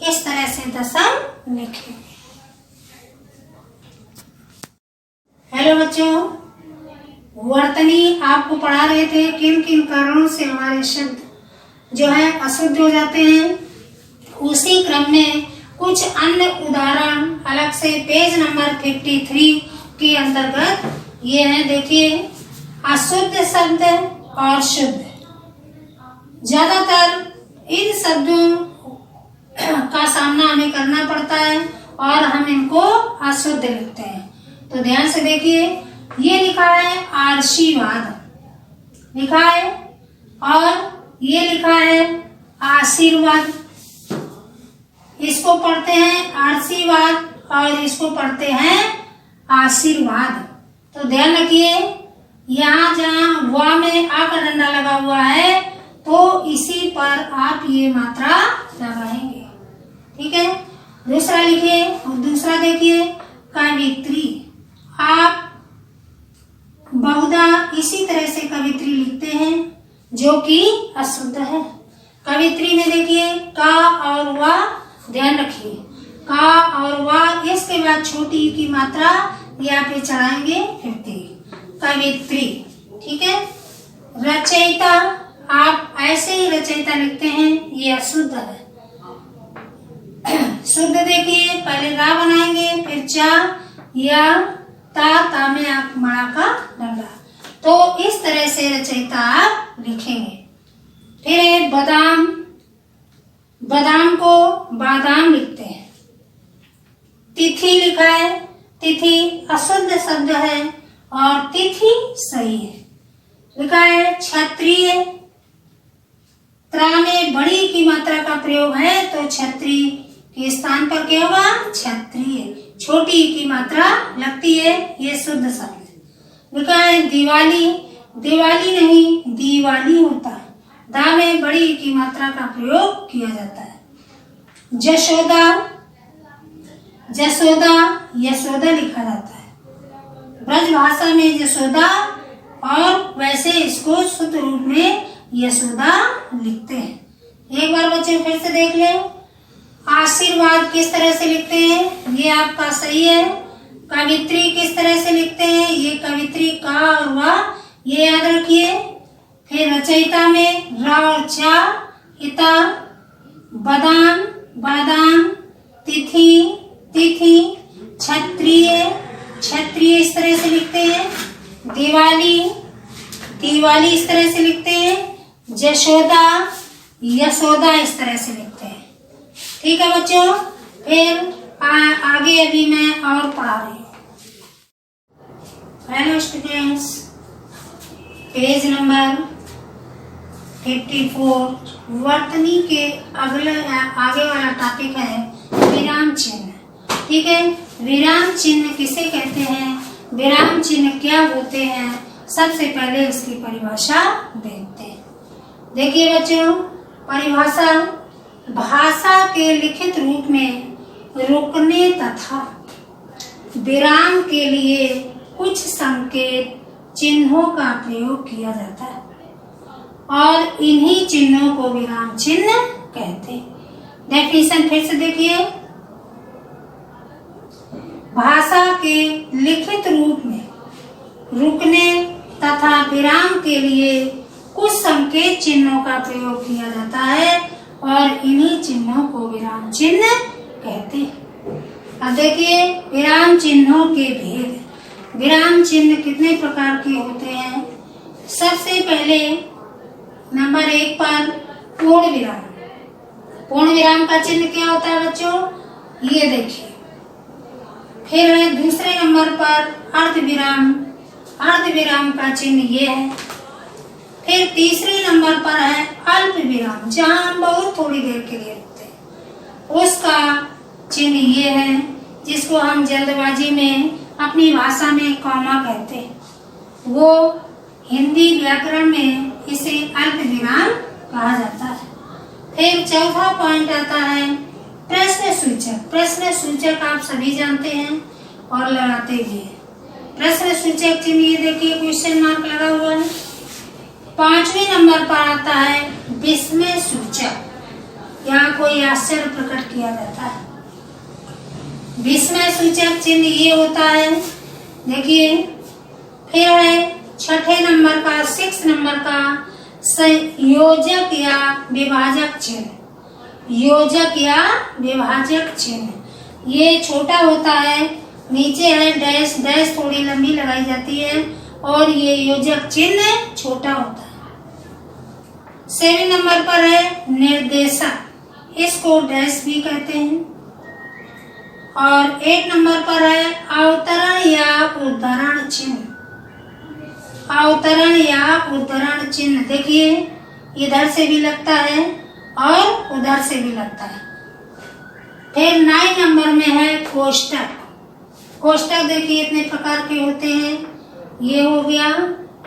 इस तरह से दशम लिखेंगे। हेलो बच्चों, वर्तनी आपको पढ़ा रहे थे किन किन कारणों से हमारे शब्द जो है अशुद्ध हो जाते हैं। उसी क्रम में कुछ अन्य उदाहरण अलग से पेज नंबर 53 के अंतर्गत ये है। देखिए, अशुद्ध शब्द और शुद्ध, ज्यादातर इन शब्दों का सामना हमें करना पड़ता है और हम इनको अशुद्ध लिखते हैं। तो ध्यान से देखिए, ये लिखा है आशीर्वाद लिखा है, और ये लिखा है आशीर्वाद। इसको पढ़ते हैं आशीर्वाद और इसको पढ़ते हैं आशीर्वाद। तो ध्यान रखिए, यहाँ जहाँ वा में आ का डंडा लगा हुआ है तो इसी पर आप ये मात्रा लगाएंगे। ठीक है, दूसरा लिखिए और दूसरा देखिए, कवित्री। आप बहुधा इसी तरह से कवित्री लिखते हैं जो कि अशुद्ध है। कवित्री में देखिए का और वा, ध्यान रखिए, का और वा, इसके बाद छोटी ई की मात्रा यहाँ पे चढ़ाएंगे, फिर कवित्री। ठीक है, रचयिता, आप ऐसे ही रचयिता लिखते हैं, ये अशुद्ध है। शुद्ध देखिए, पहले रा बनाएंगे, फिर चा या ता में आप मड़ा का डंडा। तो इस तरह से रचयिता आप लिखेंगे। फिर है बादाम, बादाम को बादाम लिखते हैं। तिथि लिखा है, तिथि अशुद्ध शब्द है और तिथि सही है। लिखा है क्षत्रिय, त्रा में बड़ी की मात्रा का प्रयोग है तो छत्री के स्थान पर क्या होगा, क्षत्रिय। छोटी की मात्रा लगती है, ये शुद्ध शब्द। लिखा है दिवाली, दिवाली नहीं दीवाली होता है, दा में बड़ी की मात्रा का प्रयोग किया जाता है। जशोदा, जसोदा यशोदा लिखा जाता है ब्रज भाषा में जसोदा, और वैसे इसको शुद्ध रूप में यशोदा लिखते हैं। एक बार बच्चे फिर से देख लें, आशीर्वाद किस तरह से लिखते हैं, ये आपका सही है। कवित्री किस तरह से लिखते हैं, ये कवित्री का और वा, ये याद रखिए। फिर रचयिता में रा और चा, हिता, बादाम बादाम, तिथि तिथि, क्षत्रिय क्षत्रिय इस तरह से लिखते हैं। दिवाली दिवाली इस तरह से लिखते हैं। जशोदा यशोदा इस तरह से लिखते हैं। ठीक है बच्चों, फिर आगे अभी मैं और पढ़ा रही हूँ। हेलो स्टूडेंट्स, पेज नंबर 54 वर्तनी के आगे वाला टॉपिक है विराम चिन्ह। ठीक है, विराम चिन्ह किसे कहते हैं, विराम चिन्ह क्या होते हैं, सबसे पहले इसकी परिभाषा देखते हैं। देखिए बच्चों, परिभाषा भाषा के लिखित रूप में रुकने तथा विराम के लिए कुछ संकेत चिन्हों का प्रयोग किया जाता है और इन्हीं चिन्हों को विराम चिन्ह कहते हैं। डेफिनेशन फिर से देखिए, भाषा के लिखित रूप में रुकने तथा विराम के लिए कुछ संकेत चिन्हों का प्रयोग किया जाता है और इन्हीं चिन्हों को विराम चिन्ह कहते हैं। अब देखिए विराम चिन्हों के भेद। विराम चिन्ह कितने प्रकार के होते हैं। सबसे पहले नंबर 1 पर पूर्ण विराम। पूर्ण विराम का चिन्ह क्या होता है बच्चों, ये देखिए। फिर दूसरे नंबर पर अर्ध विराम। अर्ध विराम का चिन्ह ये है। फिर तीसरे नंबर पर है अल्प विराम, जहां हम बहुत थोड़ी देर के लिए रुकते हैं, उसका चिन्ह ये है, जिसको हम जल्दबाजी में अपनी भाषा में कॉमा कहते हैं। वो हिंदी व्याकरण में इसे अल्प विराम कहा जाता है। फिर चौथा पॉइंट आता है प्रश्न सूचक। प्रश्न सूचक आप सभी जानते हैं और लगाते भी हैं। प्रश्न सूचक चिन्ह ये देखिए, क्वेश्चन मार्क लगा हुआ है। 5वें नंबर पर आता है विस्मय सूचक। यहाँ कोई आश्चर्य प्रकट किया जाता है। विस्मय सूचक चिन्ह ये होता है, देखिए। फिर है 6 नंबर का, 6 नंबर का संयोजक या विभाजक चिन्ह। योजक या विभाजक चिन्ह ये छोटा होता है, नीचे है डैश, डैश थोड़ी लंबी लगाई जाती है और ये योजक चिन्ह छोटा होता है। 7 नंबर पर है निर्देशक, इसको डैश भी कहते हैं। और 8 नंबर पर है अवतरण या उद्धरण चिन्ह। अवतरण या उद्धरण चिन्ह, देखिए इधर से भी लगता है और उधर से भी लगता है। फिर 9 नंबर में है कोष्टक। कोष्टक देखिए इतने प्रकार के होते हैं, ये हो गया,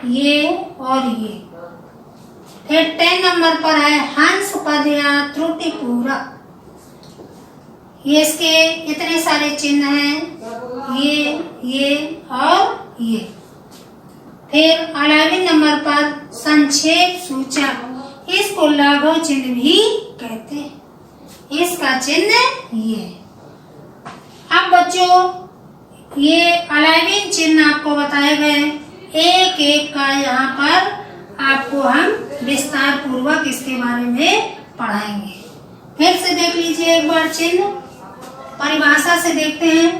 ये और ये। फिर 10 नंबर पर है हंस पद या त्रुटि पूरक। ये इसके इतने सारे चिन्ह हैं, ये और ये। फिर 11वें नंबर पर संक्षेप सूचक, इसको लाघव चिन्ह भी कहते हैं। इसका चिन्ह ये। अब बच्चों ये 11वें चिन्ह आपको बताए गए, एक एक का यहाँ पर आपको हम विस्तार पूर्वक इसके बारे में पढ़ाएंगे। फिर से देख लीजिए एक बार चिन्ह, परिभाषा से देखते हैं।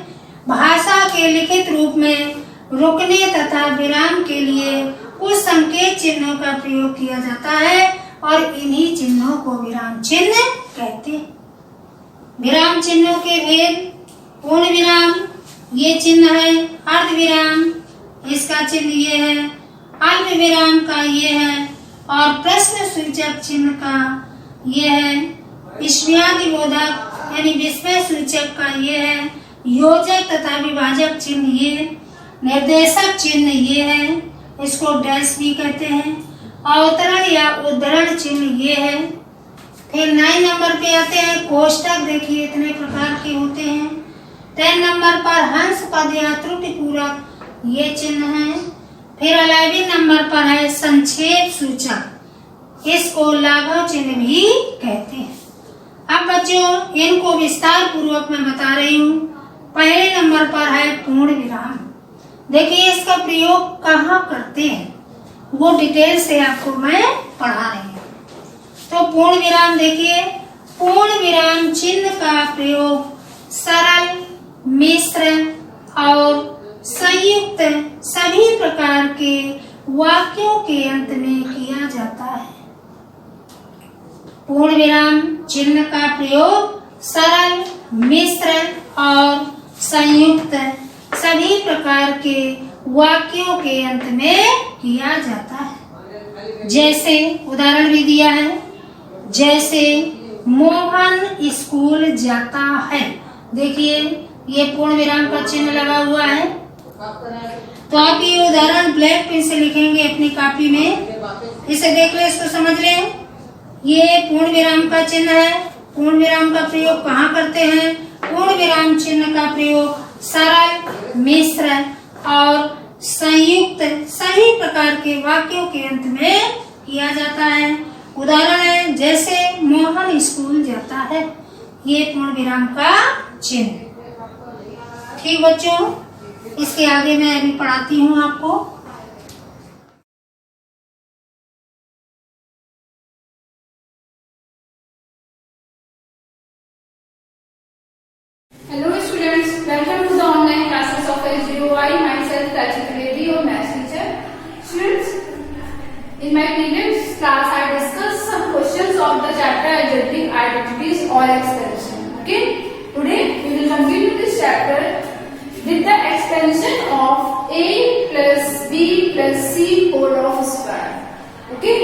भाषा के लिखित रूप में रुकने तथा विराम के लिए कुछ संकेत चिन्हों का प्रयोग किया जाता है और इन्हीं चिन्हों को विराम चिन्ह कहते हैं। विराम चिन्हों के भेद, पूर्ण विराम ये चिन्ह है, अर्ध विराम इसका चिन्ह ये है, अल्प विराम का ये है और प्रश्न सूचक चिन्ह का ये है, विस्मयादिबोधक यानी विस्मय सूचक का ये है, योजक तथा विभाजक चिन्ह ये, निर्देशक चिन्ह ये है, इसको डैश भी कहते हैं, अवतरण या उद्धरण चिन्ह ये है। फिर 9 नंबर पे आते हैं कोष्टक, देखिए इतने प्रकार के होते हैं। 10 नंबर पर हंस पद या त्रुटि पूरक ये चिन्ह है। फिर 11वें नंबर पर है संक्षेप सूचक, इसको लाघव चिन्ह भी कहते हैं। अब बच्चों इनको विस्तार पूर्वक मैं बता रही हूँ। पहले नंबर पर है पूर्ण विराम, देखिए इसका प्रयोग कहाँ करते हैं वो डिटेल से आपको मैं पढ़ा रही हूँ। तो पूर्ण विराम देखिए, पूर्ण विराम चिन्ह का प्रयोग सरल, मिश्र और संयुक्त सभी प्रकार के वाक्यों के अंत में किया जाता है। पूर्ण विराम चिन्ह का प्रयोग सरल, मिश्र और संयुक्त सभी प्रकार के वाक्यों के अंत में किया जाता है। जैसे उदाहरण भी दिया है, जैसे मोहन स्कूल जाता है, देखिए ये पूर्ण विराम का चिन्ह लगा हुआ है। तो आप ये उदाहरण ब्लैक पेन से लिखेंगे अपनी कॉपी में, इसे देख ले, इसको समझ लें। ये पूर्ण विराम का चिन्ह है। पूर्ण विराम का प्रयोग कहाँ करते हैं? पूर्ण विराम चिन्ह का प्रयोग सरल, मिश्र और संयुक्त सभी प्रकार के वाक्यों के अंत में किया जाता है। उदाहरण है जैसे मोहन स्कूल जाता है, ये पूर्ण विराम का चिन्ह। ठीक बच्चों, इसके आगे मैं अभी पढ़ाती हूँ आपको। Hello students, welcome to the online classes of SGOI. Myself Rachit Devi, your maths teacher. Students, in my previous class I discussed some questions of the chapter algebraic identities or expansion. Okay, today we will continue this chapter with the expansion of a plus b plus c whole of square. Okay,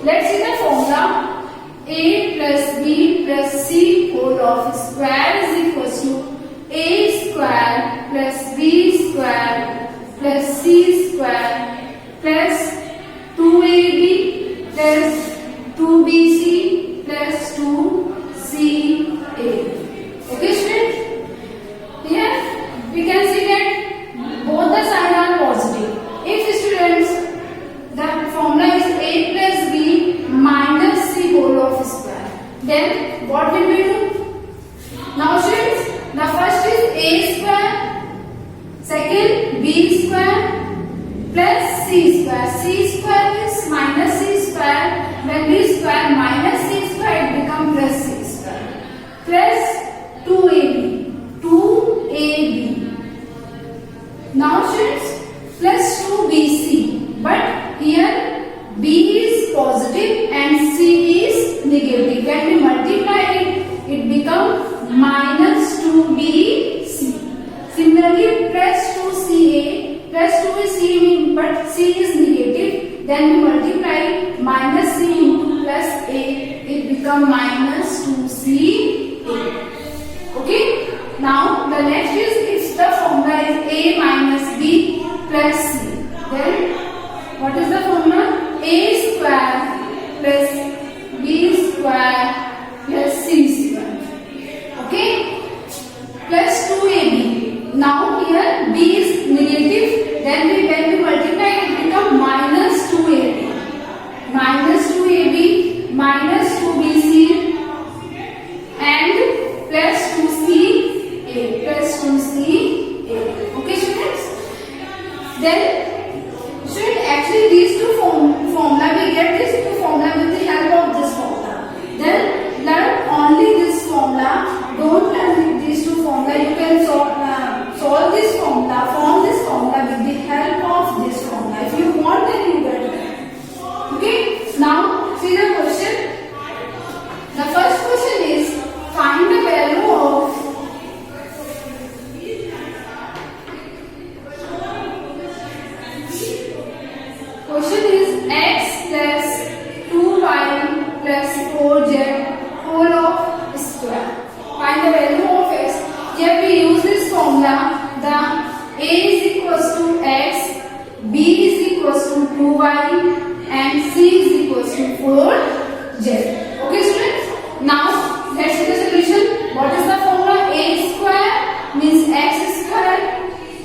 let's see the formula. A plus B plus C whole of square is equals to A square plus B square plus C square plus 2AB plus 2BC plus 2CA. Okay, students? Here we can see that both the sides are positive. If students, the formula is A plus B minus C whole of square, then what will we do? Now students, the first is A square, second B square plus C square. C square is minus C square. When B square minus C square, it becomes plus C square. Plus 2AB. 2AB. Now students, plus 2BC. But here B is positive and C is negative. When we multiply it, it becomes minus 2BC. Similarly, plus 2CA. Plus 2 is C, but C is negative. Then we multiply minus C into plus A. It becomes minus 2CA. Okay. Now the next is if the formula is A minus B plus C. Then what is the formula? A square plus B square plus C square. Okay. Plus 2AB. Now here B is negative. Then when we multiply it becomes minus 2AB. Minus 2AB minus 2BC and plus 2CA. Plus 2CA. Okay, students? Then actually these two formula, we get these two formula with the help of this formula. Then learn only this formula. Don't learn these two formula. You can solve this formula, form this formula with the help of this formula. If you want, then you get it. Okay. Now see the question. The first question is find the value of question is x plus 2y plus 4z whole of square. Find the value of x. Here we use this formula. The A is equals to x, B is equals to 2y and C is equals to 4z. Okay, students? Now let's see the solution. What is the formula? A square means x square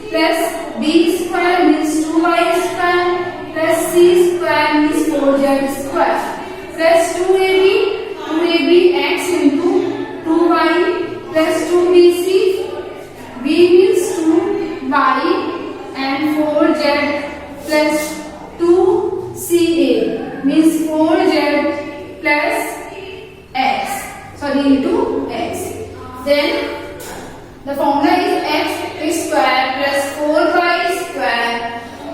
plus B square means 2y square plus C square means 4z square plus 2AB x into 2y plus 2BC. B means 2y and 4z plus 2CA means 4z plus x. Sorry, into x. Then the formula is x square plus 4y square.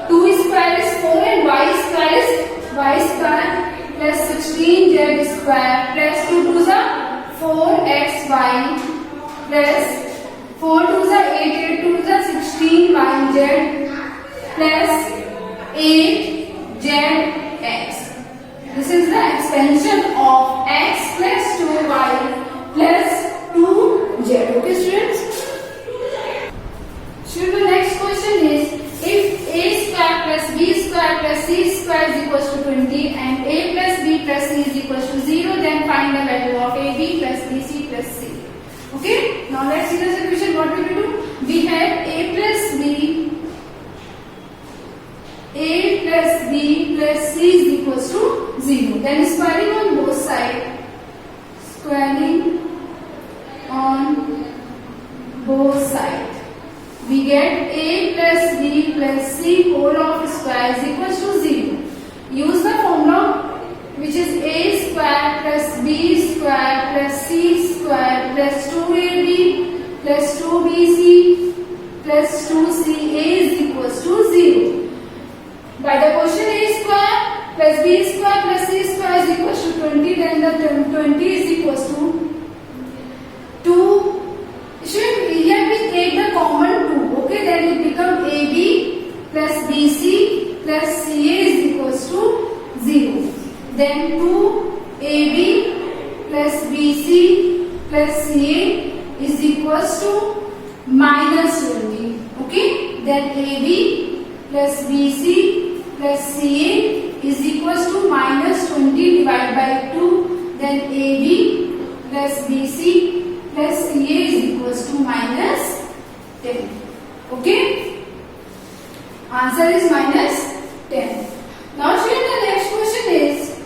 2 square is 4 and y square is y square plus 16z square plus 2 to the 4xy plus 4 to the 8, 8 to the 16yz plus 8zx. This is the expansion of x plus 2y plus 2z. Okay, students? Students, the next question is if a square plus b square plus c square is equals to 20 and a plus b plus c is equals to 0, then find the value of ab plus bc plus c. Okay, now let's see the solution. What will we do? We have a plus b plus c is equals to 0. Then squaring on both sides. Squaring on both sides. We get a plus b plus c whole of square is equals to 0. Use the formula which is a square plus b square plus c square plus 2ab plus 2bc plus 2ca is equals to 0. By the question a square plus b square plus c square is equals to 20, then the 20 is equals to 2. Here we take the common 2. Okay, then it becomes ab plus bc plus ca is equals to 0. Then 2ab plus CA is equals to minus 20. Okay, then AB plus BC plus CA is equals to minus 20 divided by 2. Then AB plus BC plus CA is equals to minus 10. Okay, answer is minus 10. Now students, the next question is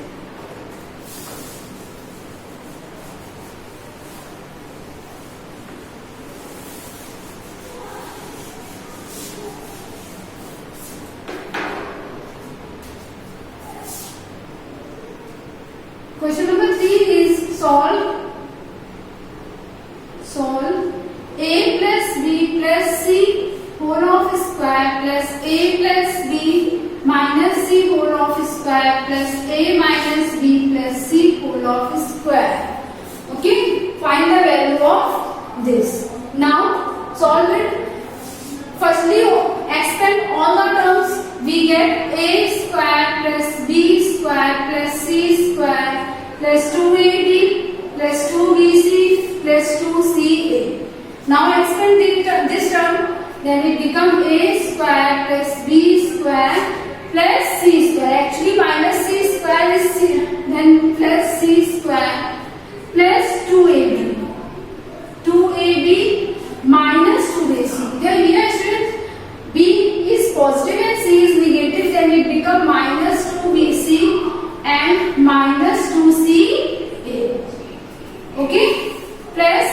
question number 3 is solve a plus b plus c whole of square plus a plus b minus c whole of square plus a minus b plus c whole of square. Okay, find the value of this. Now solve it. Firstly, expand all the terms. We get a square plus b square plus c square plus 2ab plus 2bc plus 2ca. Now expand this term, then it becomes a square plus b square plus c square. Actually minus c square is c, then plus c square plus 2ab. 2ab minus 2ac. Then here students, b is positive and c is negative, then it becomes minus 2bc and minus 2ca. Okay, plus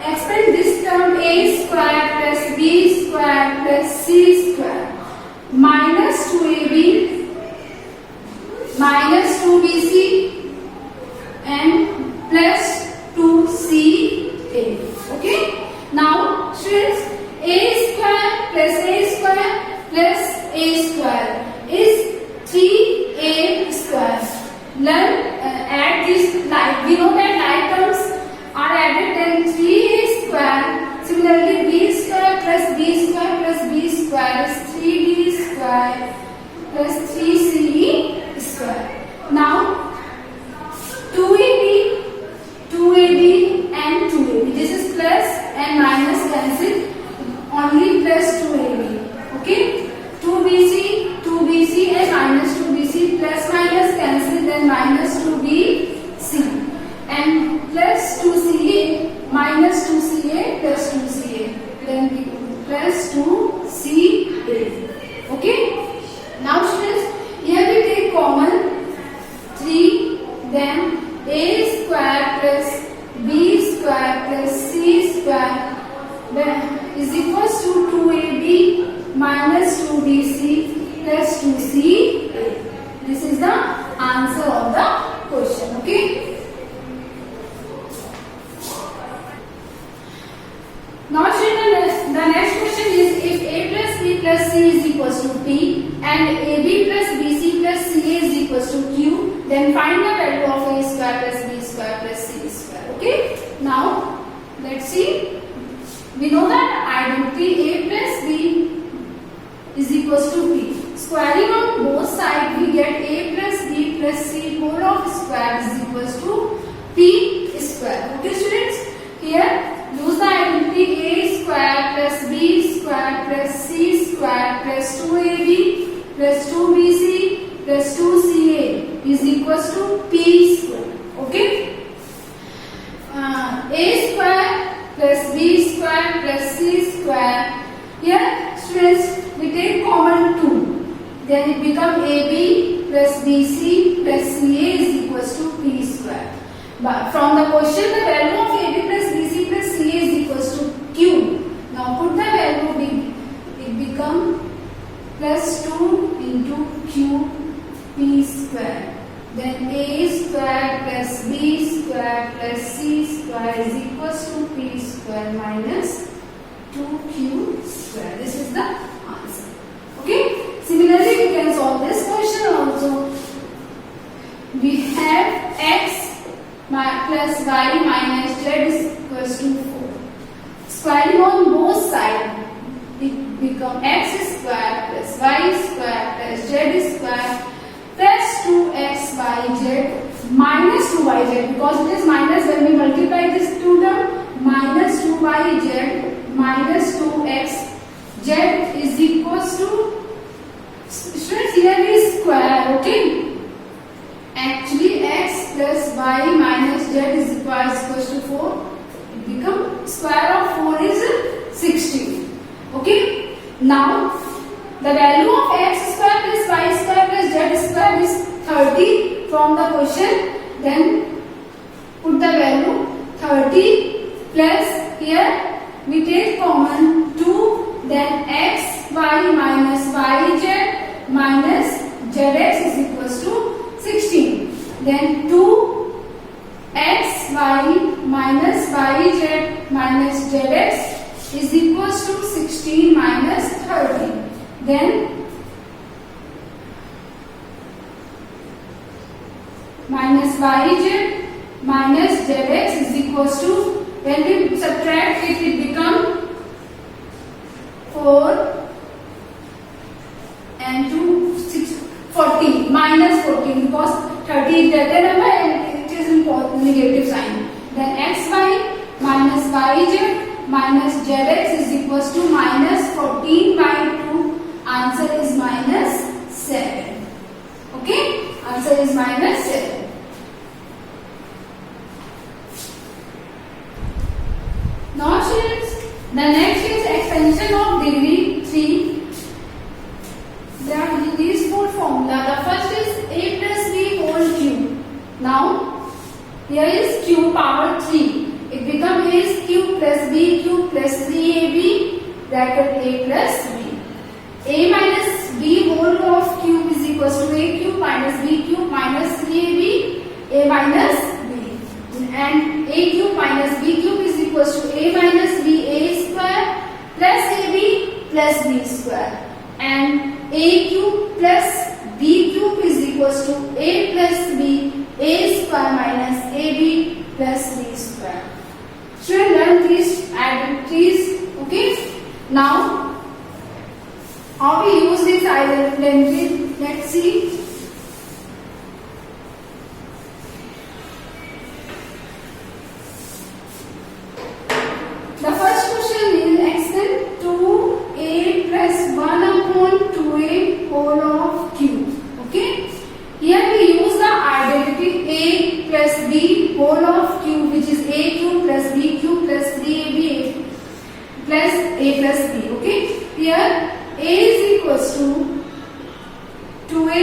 expand this term a square plus b square plus c square minus 2ab minus 2bc and plus 2ca. Okay, now students, a square plus a square plus a square is 3a square. Learn, add this like we know that like terms are added, then 3a square. Similarly, b square plus b square plus b square is 3b square plus 3ce square. Now 2ab and 2ab. This is plus and minus cancel. Only plus 2ab. Okay, 2bc and minus 2bc plus minus cancel, then minus 2bc and plus 2ca minus 2ca plus 2ca, then plus 2ca. Okay, now students, here we take common 3, then a square plus b square plus c square is equals to 2ab minus 2bc plus 2ca. This is the answer of the question. Okay, now students, the next question is if a plus b plus c is equals to p and ab plus bc plus ca is equals to q, then find the value of a square plus b square plus c square. Okay, now let's see. We know that identity a plus b is equals to p. Squaring on both sides, we get a plus b plus c whole of square is equals to p square. Okay students, here use the identity a square plus b square plus c square plus 2ab plus 2bc plus 2ca is equals to p square. Okay, a square plus b square plus c square. Here students, we take common 2, then it becomes ab plus bc plus ca is equals to p square. But from the question, the value of ab plus bc plus ca is equals to q. Now put the value, it becomes plus 2 into q p square. Then a square plus b square plus c square is equals to p square minus 2q square. This is the answer. Okay. Similarly, we can solve this question also. We have x plus y minus z is equals to 4. Squaring on both sides, it becomes x square plus y square plus z square plus 2xyz minus 2yz, because it is minus. When we multiply this two term, minus 2yz minus 2x z is equals to, students, here is square, okay? Actually x plus y minus z is equals to 4. It becomes square of 4 is 16. Okay? Now the value of x square plus y square plus z square is 30 from the question. Then put the value 30 plus, here we take common 2, then x y minus y z minus zx is equals to 16. Then 2 x y minus y z minus zx is equals to 16 minus 30. Then minus yz minus zx is equals to, when we subtract it, it becomes 4 and 2, 6, 40, minus 14, because 30 is greater number and it is in negative sign. Then xy minus yz minus zx is equals to minus 14 by 2. Answer is minus 7. Okay? Answer is minus 7. Now students, the next is extension of degree 3. There are these four formula. The first is a plus b whole cube. Now here is q power 3. It becomes a is q plus b q plus 3ab bracket a plus b. A minus b whole of cube is equals to a cube minus b cube minus 3ab a minus b. And a cube minus b cube is equals to a minus b a square plus ab plus b square. And a cube plus b cube is equals to a plus b a square minus ab plus b square. Should learn these identities. Okay. Now how we use this identity? Let's see. The first question is extend 2a plus 1 upon 2a whole of cube. Okay. Here we use the identity a plus b whole of cube, which is a cube plus b cube plus 3ab plus a plus b. Okay. Here a is equals to 2a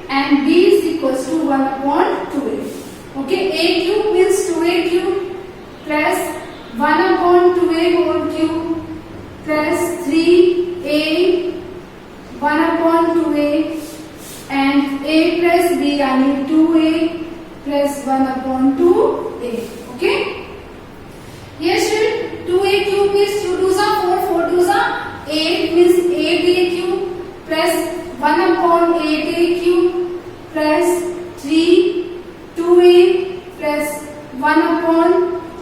and b is equals to 1 upon 2a. Okay. A cube means 2a cube plus 1 upon 2a whole cube plus 3a 1 upon 2a and a plus b, yani 2a plus 1 upon 2a. Okay. Yes, 2a cube is 2 2s are 4, 4 2s are 8, means 8a cube plus 1 upon 8a cube plus 3 2a plus 1 upon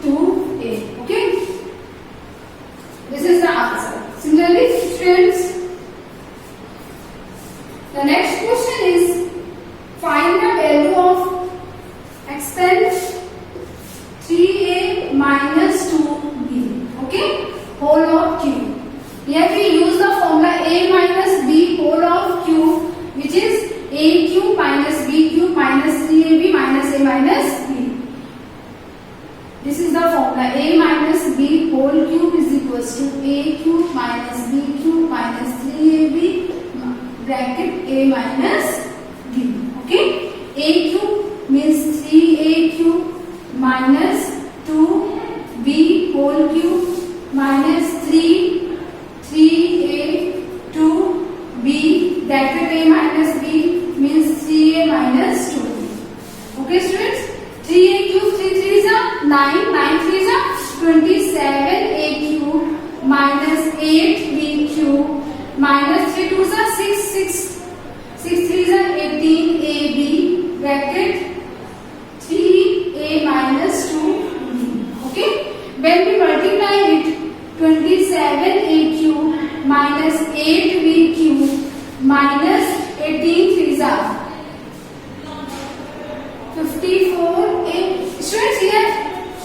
2a. Okay. This is the answer. Similarly, students, the next question is find the value of extent 3a minus 2b. Okay, whole of cube. Here we use the formula a minus b whole of cube, which is a cube minus b cube minus 3ab minus a minus b. This is the formula a minus b whole cube is equals to a cube minus b cube minus 3ab bracket a minus b. Okay, a cube means 3a cube minus 2b whole cube minus 3a 2b bracket a minus b means 3a minus 2b. Okay, students, 3a cube 3 3 is a 9, 9 3 is a 27a cube minus 8b cube minus 3 2 is a 6, 6 3 is a 18ab bracket 3a minus 2b. Okay, when we multiply it, 27a cube minus 8b cube minus 18 3 is a 54 Students, here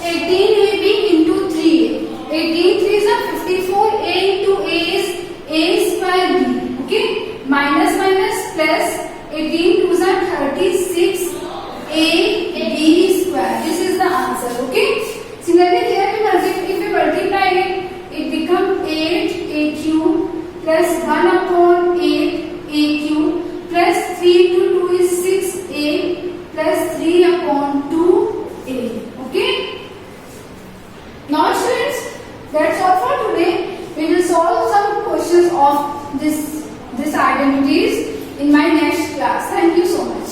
18ab into 3a. 18 3 is 54. A into a is a square b. Okay, minus minus plus 18 2 is 36 a b square. This is the answer. Okay. Similarly, here if we multiply it, it becomes 8 a cube plus 1 upon 8 a cube plus 3 into 2 is 6 a plus 3 upon 2 a. Okay. Now students, that's all for today. We will solve some questions of this identities in my next class. Thank you so much.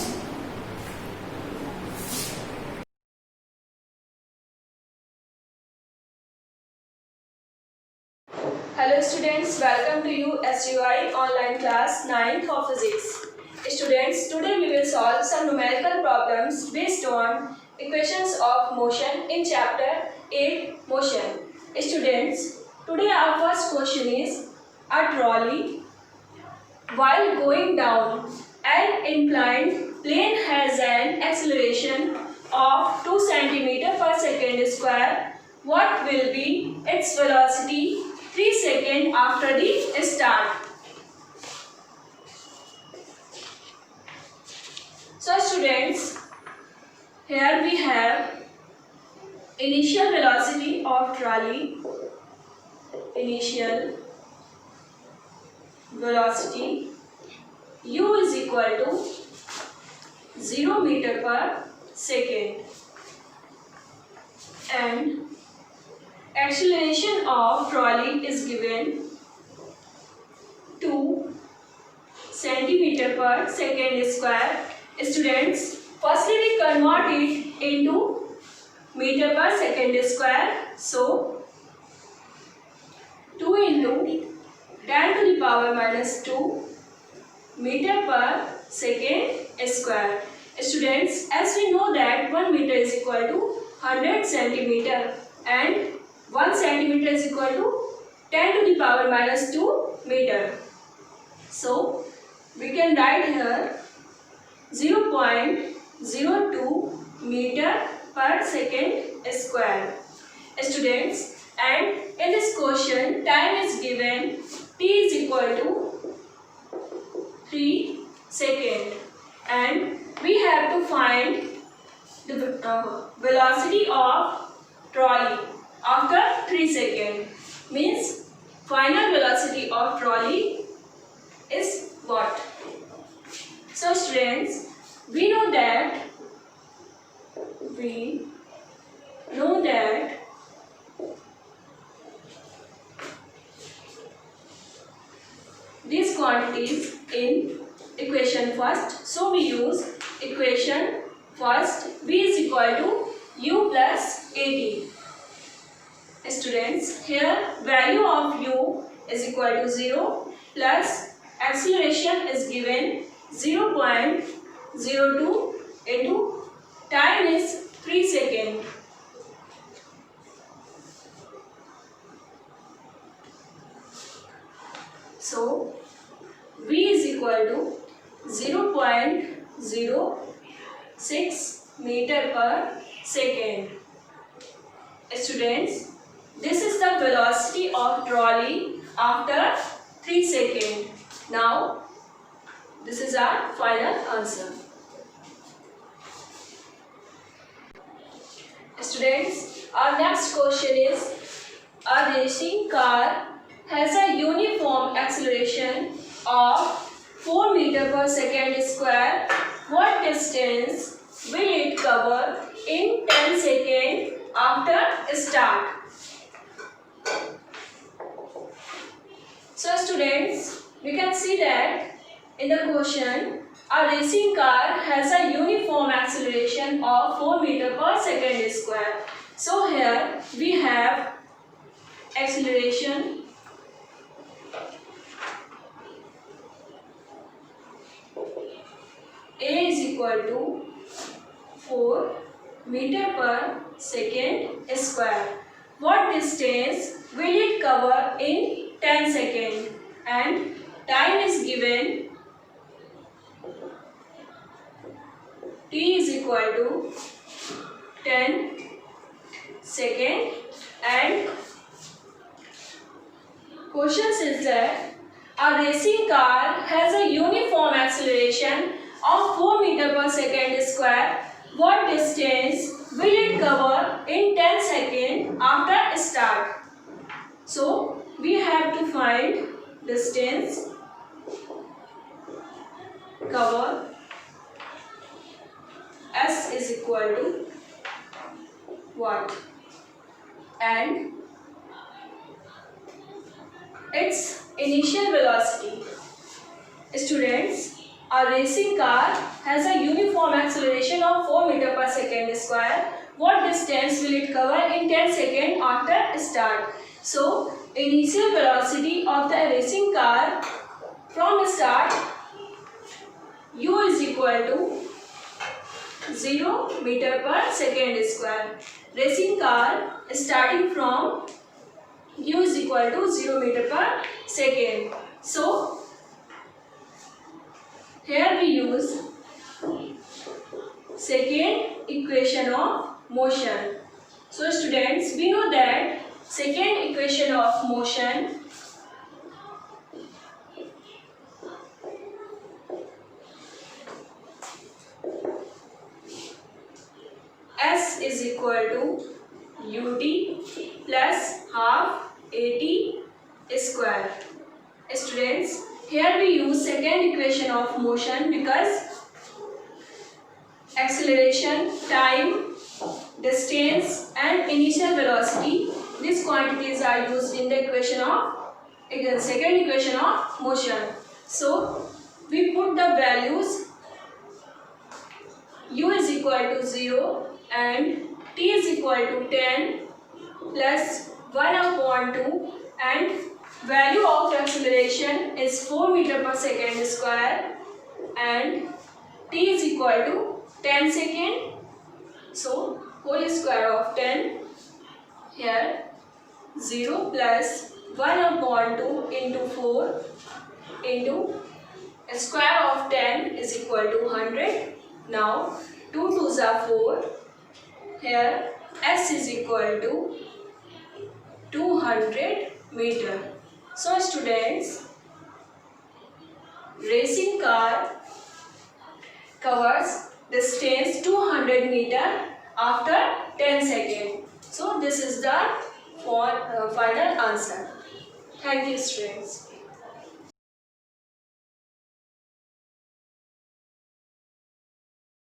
Hello students, welcome to you SUI online class 9th of physics. Students, today we will solve some numerical problems based on equations of motion in chapter 8 motion. Students, today our first question is a trolley while going down an inclined plane has an acceleration of 2 cm per second square. What will be its velocity 3 seconds after the start? So students, here we have initial velocity of trolley, initial velocity u is equal to 0 meter per second and acceleration of trolley is given 2 centimeter per second square. Students, firstly we convert it into meter per second square. So 2 into 10 to the power minus 2 meter per second square. Students, as we know that 1 meter is equal to 100 centimeter and 1 centimeter is equal to 10 to the power minus 2 meter. So we can write here 0.02 meter per second square. Students, and in this question time is given t is equal to 3 seconds and we have to find the velocity of trolley after 3 seconds. Means final velocity of trolley is what? So students, we know that these quantities in equation first. So we use equation first. V is equal to u plus at. Students, here value of u is equal to 0 plus acceleration is given 0.02 into time is 3 seconds. So V is equal to 0.06 meter per second. Students, this is the velocity of trolley after 3 seconds. Now, this is our final answer. Students, our next question is, a racing car has a uniform acceleration of 4 meter per second square. What distance will it cover in 10 seconds after start? So students, we can see that in the question, a racing car has a uniform acceleration of 4 meter per second square. So here we have acceleration A is equal to 4 meter per second square. What distance will it cover in 10 seconds? And time is given t is equal to 10 seconds. And question is that a racing car has a uniform acceleration of 4 meter per second square. What distance will it cover in 10 seconds after start? So we have to find distance cover. S is equal to what? And its initial velocity. Students, a racing car has a uniform acceleration of 4 meter per second square. What distance will it cover in 10 seconds after start? So, initial velocity of the racing car from start, u is equal to 0 meter per second square. Racing car starting from u is equal to 0 meter per second. So, here we use second equation of motion. So students, we know that second equation of motion S is equal to ut plus half at square. Students, here we use second equation of motion because acceleration, time, distance and initial velocity, these quantities are used in the equation of second equation of motion. So we put the values u is equal to 0 and t is equal to 10 plus 1 upon 2 and value of acceleration is 4 meter per second square and t is equal to 10 second. So whole square of 10, here 0 plus 1 upon 2 into 4 into square of 10 is equal to 100. Now 2 2s are 4. Here S is equal to 200 meter. So students, racing car covers distance 200 meter after 10 seconds. So this is the final answer. Thank you students.